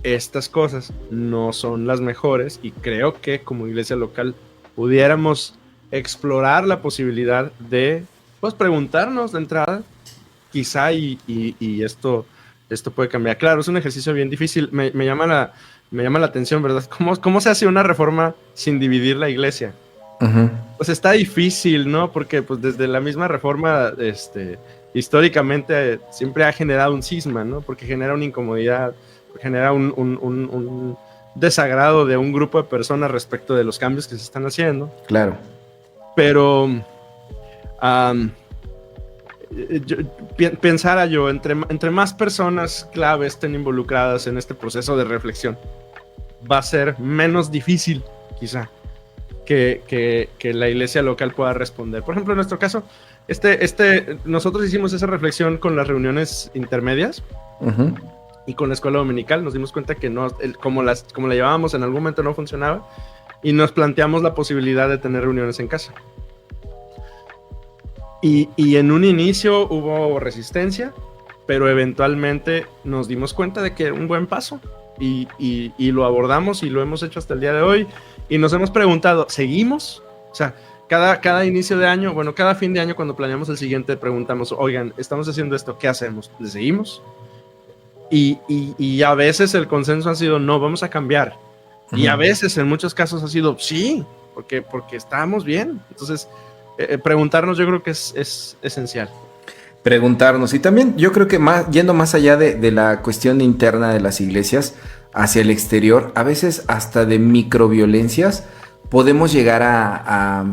estas cosas no son las mejores, y creo que como iglesia local pudiéramos explorar la posibilidad de, pues, preguntarnos de entrada, quizá, y esto puede cambiar. Claro, es un ejercicio bien difícil. Me llama la atención, ¿verdad? ¿Cómo se hace una reforma sin dividir la iglesia? Uh-huh. Pues está difícil, ¿no? Porque pues desde la misma reforma, históricamente siempre ha generado un cisma, ¿no? Porque genera una incomodidad, genera un desagrado de un grupo de personas respecto de los cambios que se están haciendo. Claro. Pero pensara yo, entre más personas clave estén involucradas en este proceso de reflexión, va a ser menos difícil, quizá, que la iglesia local pueda responder. Por ejemplo, en nuestro caso, nosotros hicimos esa reflexión con las reuniones intermedias. Uh-huh. Y con la escuela dominical nos dimos cuenta que como la llevábamos en algún momento no funcionaba, y nos planteamos la posibilidad de tener reuniones en casa. Y en un inicio hubo resistencia, pero eventualmente nos dimos cuenta de que era un buen paso, y lo abordamos y lo hemos hecho hasta el día de hoy, y nos hemos preguntado, ¿seguimos? O sea, cada inicio de año, bueno, cada fin de año, cuando planeamos el siguiente, preguntamos, oigan, estamos haciendo esto, ¿qué hacemos? ¿Le seguimos? Y a veces el consenso ha sido, no, vamos a cambiar. Uh-huh. Y a veces, en muchos casos, ha sido, sí, porque estamos bien. Entonces, preguntarnos yo creo que es esencial. Preguntarnos. Y también yo creo que yendo más allá de la cuestión interna de las iglesias hacia el exterior, a veces hasta de microviolencias, podemos llegar a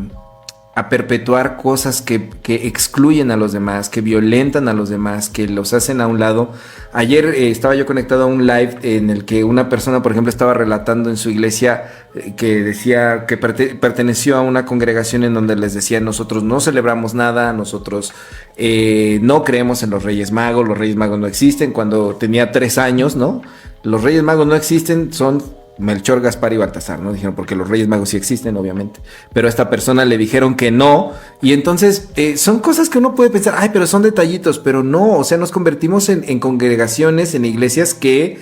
perpetuar cosas que excluyen a los demás, que violentan a los demás, que los hacen a un lado. Ayer estaba yo conectado a un live en el que una persona, por ejemplo, estaba relatando en su iglesia que decía que perteneció a una congregación en donde les decía, nosotros no celebramos nada, nosotros no creemos en los Reyes Magos no existen. Cuando tenía 3 años, ¿no? Los Reyes Magos no existen, son Melchor, Gaspar y Baltasar, ¿no? Dijeron, porque los Reyes Magos sí existen, obviamente. Pero a esta persona le dijeron que no. Y entonces son cosas que uno puede pensar, ay, pero son detallitos. Pero no, o sea, nos convertimos en congregaciones, en iglesias que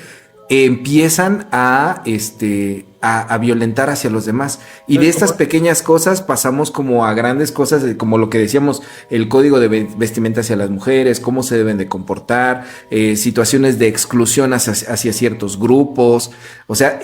empiezan a violentar hacia los demás. Y de estas pequeñas cosas pasamos como a grandes cosas, como lo que decíamos, el código de vestimenta hacia las mujeres, cómo se deben de comportar, situaciones de exclusión hacia ciertos grupos. O sea,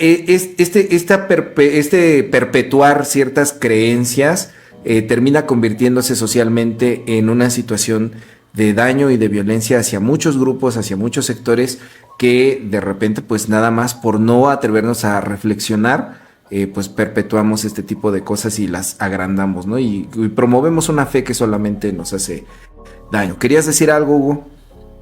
perpetuar ciertas creencias termina convirtiéndose socialmente en una situación de daño y de violencia hacia muchos grupos, hacia muchos sectores, que de repente, pues nada más por no atrevernos a reflexionar, pues perpetuamos este tipo de cosas y las agrandamos, ¿no? Y promovemos una fe que solamente nos hace daño. ¿Querías decir algo, Hugo?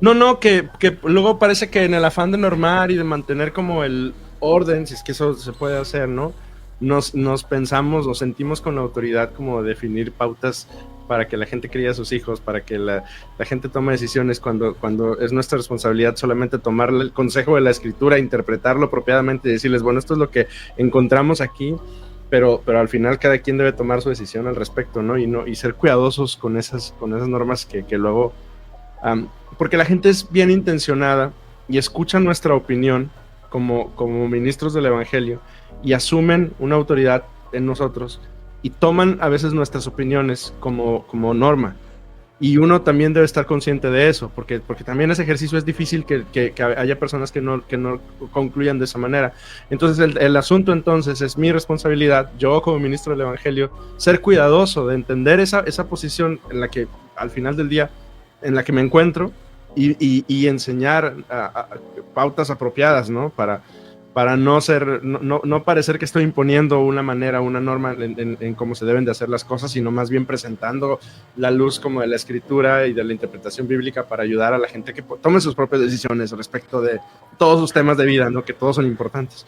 No, que luego parece que en el afán de normar y de mantener como el orden, si es que eso se puede hacer, ¿no? Nos pensamos, nos sentimos con la autoridad como de definir pautas para que la gente cría a sus hijos, para que la gente tome decisiones cuando es nuestra responsabilidad solamente tomar el consejo de la escritura, interpretarlo apropiadamente y decirles, bueno, esto es lo que encontramos aquí, pero al final cada quien debe tomar su decisión al respecto, ¿no? Y ser cuidadosos con esas normas que luego... porque la gente es bien intencionada y escucha nuestra opinión como ministros del Evangelio y asumen una autoridad en nosotros y toman a veces nuestras opiniones como norma. Y uno también debe estar consciente de eso, porque también ese ejercicio es difícil que haya personas que no concluyan de esa manera. Entonces el asunto entonces es mi responsabilidad, yo como ministro del Evangelio, ser cuidadoso de entender esa posición en la que al final del día, en la que me encuentro, y enseñar pautas apropiadas, ¿no? Para no parecer que estoy imponiendo una manera, una norma en cómo se deben de hacer las cosas, sino más bien presentando la luz como de la escritura y de la interpretación bíblica para ayudar a la gente que tome sus propias decisiones respecto de todos sus temas de vida, ¿no? Que todos son importantes.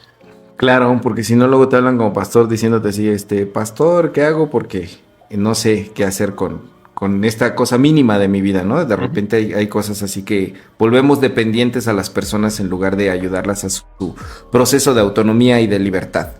Claro, porque si no luego te hablan como pastor diciéndote así, pastor, ¿qué hago? Porque no sé qué hacer con esta cosa mínima de mi vida, ¿no? De repente hay cosas así que volvemos dependientes a las personas en lugar de ayudarlas a su proceso de autonomía y de libertad.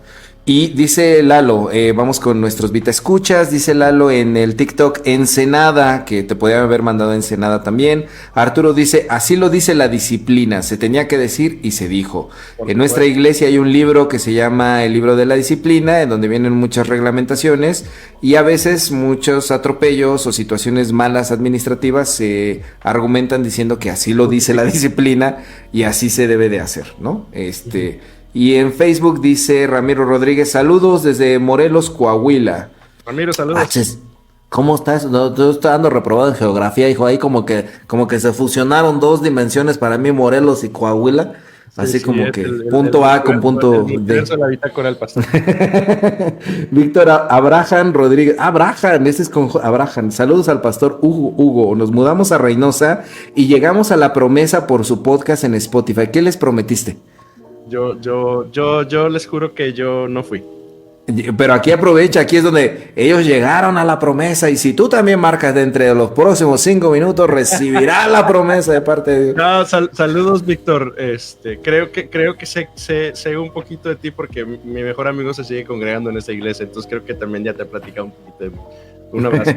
Y dice Lalo, vamos con nuestros Vita Escuchas, dice Lalo en el TikTok Ensenada, que te podían haber mandado Ensenada también. Arturo dice, así lo dice la disciplina, se tenía que decir y se dijo. En nuestra iglesia hay un libro que se llama el libro de la disciplina, en donde vienen muchas reglamentaciones y a veces muchos atropellos o situaciones malas administrativas se argumentan diciendo que así lo dice la disciplina y así se debe de hacer, ¿no? Y en Facebook dice Ramiro Rodríguez, saludos desde Morelos, Coahuila. Ramiro, saludos. ¿Cómo estás? Yo estoy dando reprobado en geografía, hijo. Ahí como que se fusionaron dos dimensiones para mí, Morelos y Coahuila. Así sí, como que punto A con punto D. La bitácora del pastor. Víctor Abraham Rodríguez. Abraham, ese es con Abraham. Saludos al pastor Hugo. Nos mudamos a Reynosa y llegamos a la promesa por su podcast en Spotify. ¿Qué les prometiste? Yo les juro que yo no fui. Pero aquí aprovecha, aquí es donde ellos llegaron a la promesa y si tú también marcas de entre los próximos 5 minutos recibirás la promesa de parte de Dios. No, saludos, Víctor. Creo que sé un poquito de ti porque mi mejor amigo se sigue congregando en esta iglesia, entonces creo que también ya te he platicado un poquito de mí. Un abrazo.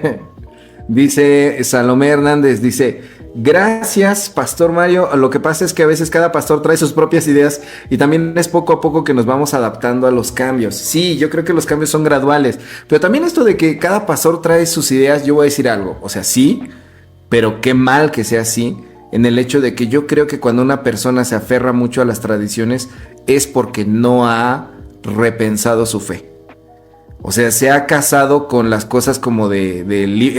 Dice Salomé Hernández, dice, gracias, Pastor Mario. Lo que pasa es que a veces cada pastor trae sus propias ideas y también es poco a poco que nos vamos adaptando a los cambios. Sí, yo creo que los cambios son graduales, pero también esto de que cada pastor trae sus ideas, yo voy a decir algo, o sea, sí, pero qué mal que sea así, en el hecho de que yo creo que cuando una persona se aferra mucho a las tradiciones es porque no ha repensado su fe. O sea, se ha casado con las cosas como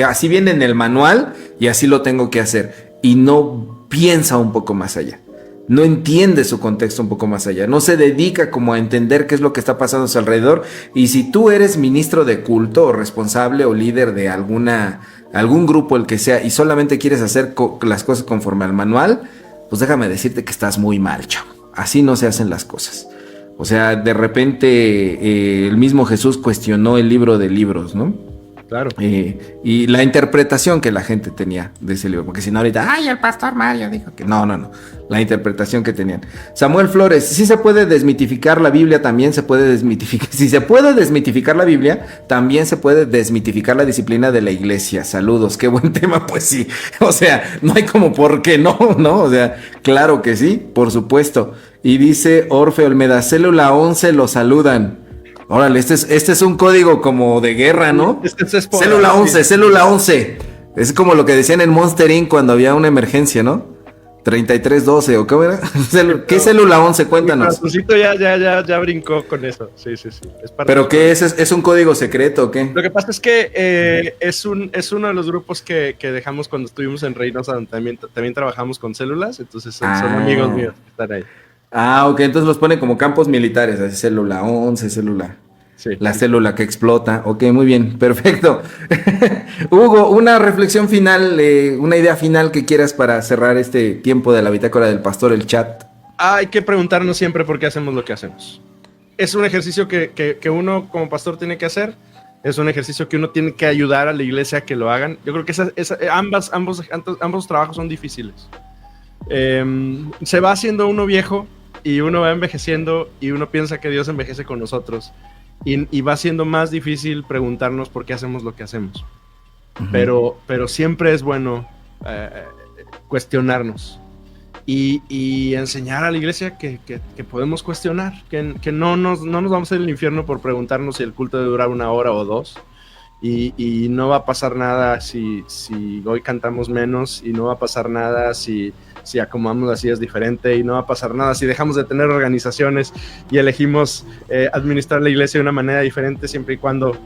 así viene en el manual y así lo tengo que hacer. Y no piensa un poco más allá. No entiende su contexto un poco más allá. No se dedica como a entender qué es lo que está pasando a su alrededor. Y si tú eres ministro de culto o responsable o líder de algún grupo, el que sea, y solamente quieres hacer las cosas conforme al manual, pues déjame decirte que estás muy mal, chavo. Así no se hacen las cosas. O sea, de repente el mismo Jesús cuestionó el libro de libros, ¿no? Claro. Y la interpretación que la gente tenía de ese libro. Porque si no ahorita, ¡ay, el pastor Mario dijo que no! La interpretación que tenían. Samuel Flores, sí se puede desmitificar la Biblia, también se puede desmitificar. Si se puede desmitificar la Biblia, también se puede desmitificar la disciplina de la iglesia. Saludos, qué buen tema, pues sí. O sea, no hay como por qué no, ¿no? O sea, claro que sí, por supuesto. Y dice Orfe Olmeda, célula 11 lo saludan. Órale, este es un código como de guerra, ¿no? Célula 11, sí. Célula 11. Es como lo que decían en Monster Inc. cuando había una emergencia, ¿no? 3312, ¿o cómo era? ¿Qué célula 11? Cuéntanos. Mi corazoncito ya brincó con eso. Sí. ¿Pero qué es? ¿Es un código secreto o qué? Lo que pasa es que es uno de los grupos que dejamos cuando estuvimos en Reynosa, donde también trabajamos con células, entonces son amigos míos que están ahí. Ok, entonces los ponen como campos militares, así célula 11, célula. Sí. La célula que explota. Ok, muy bien, perfecto. Hugo, una reflexión final, una idea final que quieras para cerrar este tiempo de la bitácora del pastor, el chat. Hay que preguntarnos siempre por qué hacemos lo que hacemos. Es un ejercicio que uno como pastor tiene que hacer. Es un ejercicio que uno tiene que ayudar a la iglesia a que lo hagan. Yo creo que ambos trabajos son difíciles. Se va haciendo uno viejo y uno va envejeciendo y uno piensa que Dios envejece con nosotros. Y va siendo más difícil preguntarnos por qué hacemos lo que hacemos. Uh-huh. Pero siempre es bueno cuestionarnos y enseñar a la iglesia que podemos cuestionar, que no nos vamos a ir al infierno por preguntarnos si el culto debe durar 1 hora o 2. Y no va a pasar nada si hoy cantamos menos, y no va a pasar nada si acomodamos las sillas diferente, y no va a pasar nada si dejamos de tener organizaciones y elegimos administrar la iglesia de una manera diferente, siempre y cuando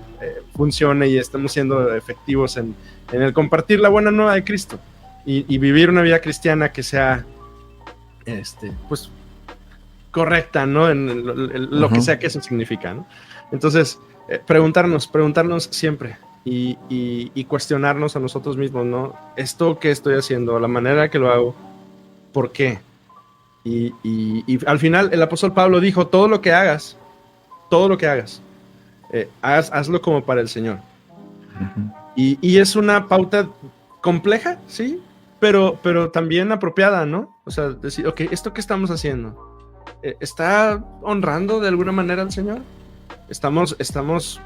funcione y estemos siendo efectivos en el compartir la buena nueva de Cristo y vivir una vida cristiana que sea pues correcta, ¿no? En lo que sea que eso significa, ¿no? Entonces, preguntarnos siempre y cuestionarnos a nosotros mismos, ¿no? Esto que estoy haciendo, la manera que lo hago, ¿por qué? Y al final el apóstol Pablo dijo, todo lo que hagas, hazlo como para el Señor. Uh-huh. Y es una pauta compleja, sí, pero también apropiada, ¿no? O sea, decir, ok, ¿esto que estamos haciendo está honrando de alguna manera al Señor? Estamos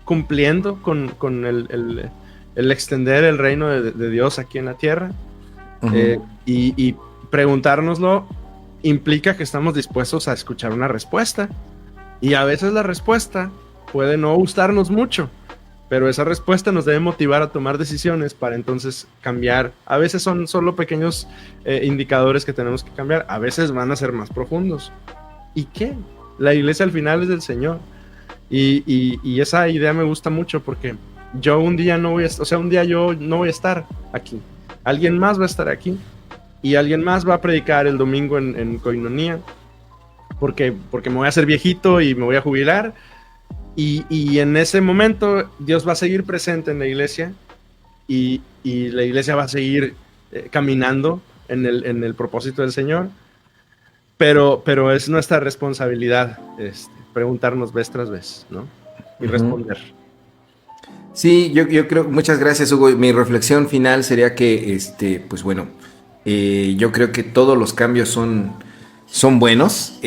cumpliendo con el extender el reino de Dios aquí en la tierra. Uh-huh. Y preguntárnoslo implica que estamos dispuestos a escuchar una respuesta, y a veces la respuesta puede no gustarnos mucho, pero esa respuesta nos debe motivar a tomar decisiones para entonces cambiar. A veces son solo pequeños indicadores que tenemos que cambiar, a veces van a ser más profundos. ¿Y qué? La iglesia al final es del Señor. Y esa idea me gusta mucho, porque un día yo no voy a estar aquí. Alguien más va a estar aquí, y alguien más va a predicar el domingo en Koinonia, porque me voy a hacer viejito y me voy a jubilar. Y en ese momento Dios va a seguir presente en la iglesia, y la iglesia va a seguir caminando en el propósito del Señor. Pero es nuestra responsabilidad preguntarnos vez tras vez, ¿no? Y uh-huh. Responder. Sí, yo creo, muchas gracias, Hugo. Mi reflexión final sería que, pues bueno, yo creo que todos los cambios son buenos,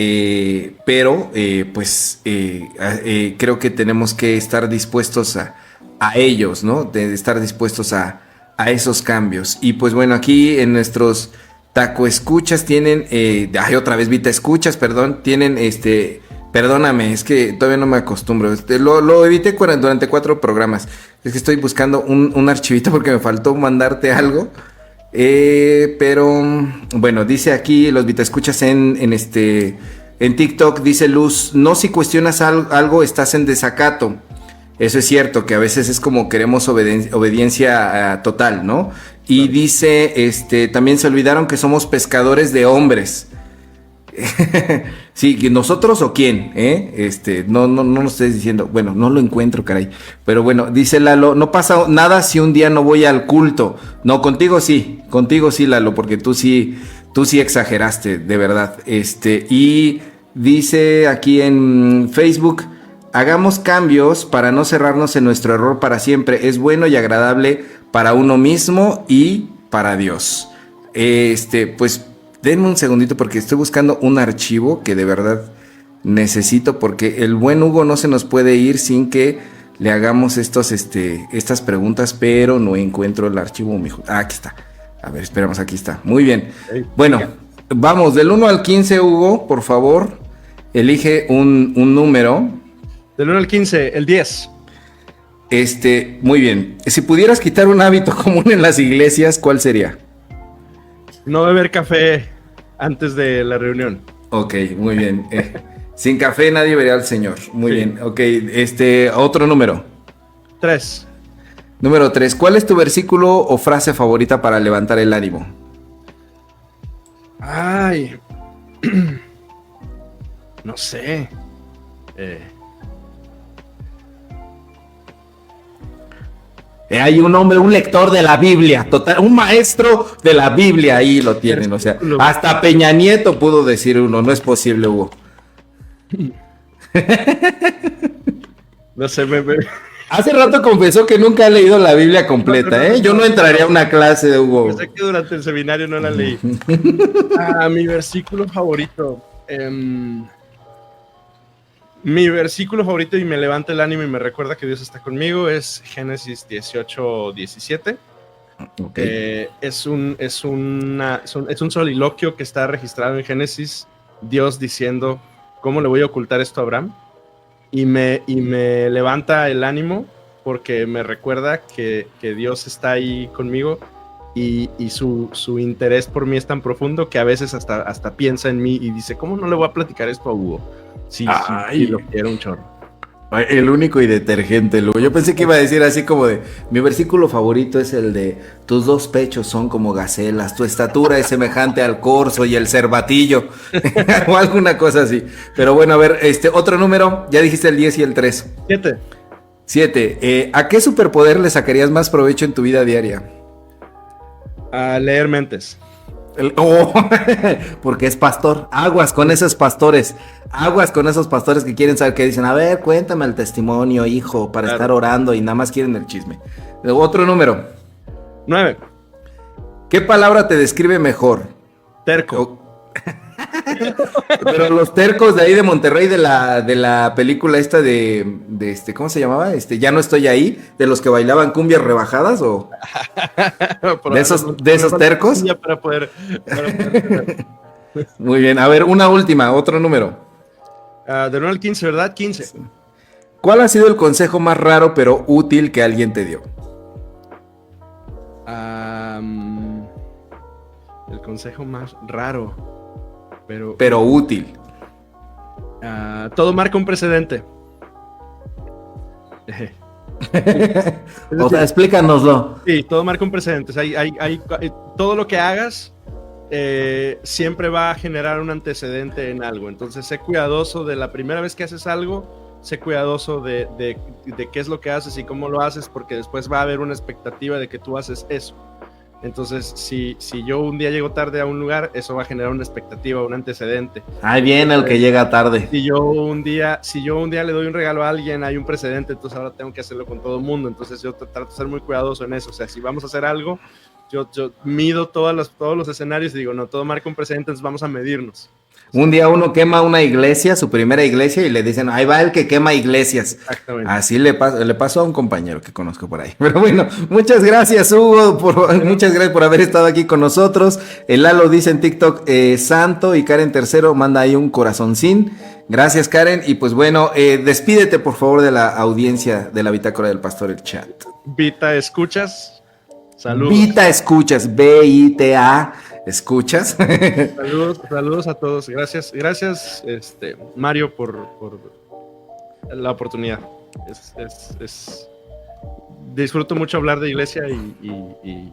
pero pues creo que tenemos que estar dispuestos a ellos, ¿no? De estar dispuestos a esos cambios. Y pues bueno, aquí en nuestros taco escuchas tienen, otra vez Vita escuchas, perdón, tienen perdóname, es que todavía no me acostumbro. Lo evité durante 4 programas. Es que estoy buscando un archivito porque me faltó mandarte algo. Pero bueno, dice aquí los Vita escuchas en TikTok, dice Luz, no, si cuestionas algo estás en desacato. Eso es cierto, que a veces es como queremos obediencia total, ¿no? Y dice, también se olvidaron que somos pescadores de hombres. Sí, ¿nosotros o quién? No lo estés diciendo. Bueno, no lo encuentro, caray. Pero bueno, dice Lalo, no pasa nada si un día no voy al culto. No, contigo sí, Lalo, porque tú sí exageraste, de verdad. Y dice aquí en Facebook, hagamos cambios para no cerrarnos en nuestro error para siempre. Es bueno y agradable para uno mismo y para Dios. Pues denme un segundito porque estoy buscando un archivo que de verdad necesito, porque el buen Hugo no se nos puede ir sin que le hagamos estas preguntas, pero no encuentro el archivo, mijo. Aquí está. A ver, esperamos, aquí está. Muy bien. Bueno, vamos, del 1 al 15, Hugo, por favor, elige un número. Del 1 al 15, el 10. Muy bien. Si pudieras quitar un hábito común en las iglesias, ¿cuál sería? No beber café antes de la reunión. Ok, muy bien. Sin café nadie vería al Señor. Muy bien. Ok, otro número. 3. Número 3. ¿Cuál es tu versículo o frase favorita para levantar el ánimo? Ay. No sé. Hay un hombre, un lector de la Biblia, total, un maestro de la Biblia, ahí lo tienen, o sea, hasta Peña Nieto pudo decir uno, no es posible, Hugo. No sé, Hace rato confesó que nunca ha leído la Biblia completa, ¿eh? Yo no entraría a una clase de Hugo. Pensé que durante el seminario no la leí. Mi versículo favorito. Mi versículo favorito y me levanta el ánimo y me recuerda que Dios está conmigo es Génesis 18:17. Okay. Es un soliloquio que está registrado en Génesis, Dios diciendo, ¿cómo le voy a ocultar esto a Abraham? Y me levanta el ánimo porque me recuerda que Dios está ahí conmigo y su interés por mí es tan profundo que a veces hasta piensa en mí y dice, ¿cómo no le voy a platicar esto a Hugo? Sí, lo quiero un chorro. El único y detergente, Hugo. Yo pensé que iba a decir así como de, mi versículo favorito es el de, tus dos pechos son como gacelas, tu estatura es semejante al corzo y el cervatillo, o alguna cosa así. Pero bueno, a ver, otro número, ya dijiste el 10 y el 3. 7. ¿A qué superpoder le sacarías más provecho en tu vida diaria? A leer mentes. Porque es pastor. Aguas con esos pastores. Aguas con esos pastores que quieren saber, que dicen, a ver, cuéntame el testimonio, hijo, para estar orando y nada más quieren el chisme. Otro número. 9. ¿Qué palabra te describe mejor? Terco. Pero los tercos de ahí de Monterrey, de la película esta de ¿cómo se llamaba? Ya no estoy ahí, de los que bailaban cumbias rebajadas, o de esos tercos. Para poder. Muy bien, a ver, una última, otro número. De 9 al 15, ¿verdad? 15. Sí. ¿Cuál ha sido el consejo más raro pero útil que alguien te dio? El consejo más raro, pero útil. Todo marca un precedente. O sea, explícanoslo. Sí, todo marca un precedente. O sea, todo lo que hagas siempre va a generar un antecedente en algo. Entonces, sé cuidadoso de la primera vez que haces algo, sé cuidadoso de qué es lo que haces y cómo lo haces, porque después va a haber una expectativa de que tú haces eso. Entonces, si yo un día llego tarde a un lugar, eso va a generar una expectativa, un antecedente. Ahí viene el que llega tarde. Si yo un día le doy un regalo a alguien, hay un precedente, entonces ahora tengo que hacerlo con todo el mundo. Entonces yo trato de ser muy cuidadoso en eso. O sea, si vamos a hacer algo, yo mido todos los escenarios y digo, no, todo marca un precedente, entonces vamos a medirnos. Un día uno quema una iglesia, su primera iglesia, y le dicen, ahí va el que quema iglesias. Exactamente. Así le pasó a un compañero que conozco por ahí. Pero bueno, muchas gracias, Hugo, muchas gracias por haber estado aquí con nosotros. El Lalo dice en TikTok, santo, y Karen Tercero manda ahí un corazoncín. Gracias, Karen. Y pues bueno, despídete por favor de la audiencia de la Bitácora del Pastor, el chat. Vita, ¿escuchas? Saludos. Vita, escuchas, B-I-T-A. ¿Escuchas? Saludos a todos. Gracias, Mario, por la oportunidad. Disfruto mucho hablar de iglesia y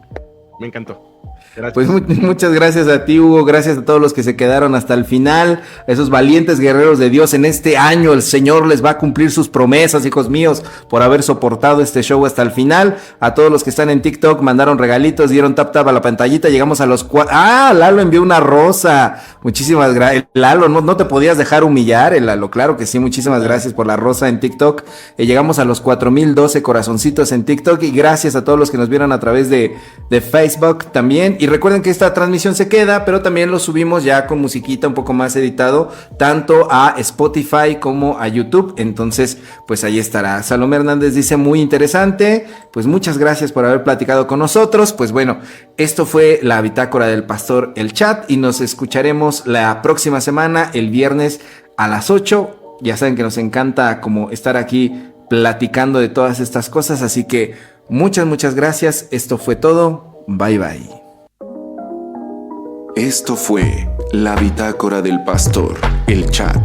me encantó. Gracias. Pues muchas gracias a ti, Hugo, gracias a todos los que se quedaron hasta el final, a esos valientes guerreros de Dios. En este año el Señor les va a cumplir sus promesas, hijos míos, por haber soportado este show hasta el final. A todos los que están en TikTok, mandaron regalitos, dieron tap a la pantallita, llegamos a los Lalo envió una rosa, muchísimas gracias. Lalo, no te podías dejar humillar, Lalo, claro que sí, muchísimas gracias por la rosa en TikTok. Llegamos a los 4012 corazoncitos en TikTok, y gracias a todos los que nos vieron a través de Facebook también. Y recuerden que esta transmisión se queda, pero también lo subimos ya con musiquita un poco más editado, tanto a Spotify como a YouTube. Entonces, pues ahí estará. Salomé Hernández dice, muy interesante. Pues muchas gracias por haber platicado con nosotros. Pues bueno, esto fue la Bitácora del Pastor, el chat, y nos escucharemos la próxima semana, el viernes a las 8. Ya saben que nos encanta como estar aquí platicando de todas estas cosas, así que muchas gracias. Esto fue todo. Bye bye. Esto fue la Bitácora del Pastor, el chat.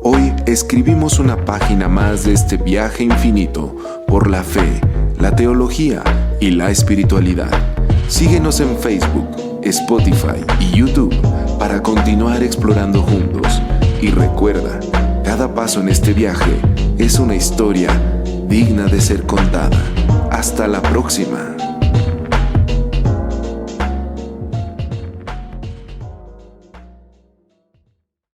Hoy escribimos una página más de este viaje infinito por la fe, la teología y la espiritualidad. Síguenos en Facebook, Spotify y YouTube para continuar explorando juntos. Y recuerda, cada paso en este viaje es una historia digna de ser contada. Hasta la próxima.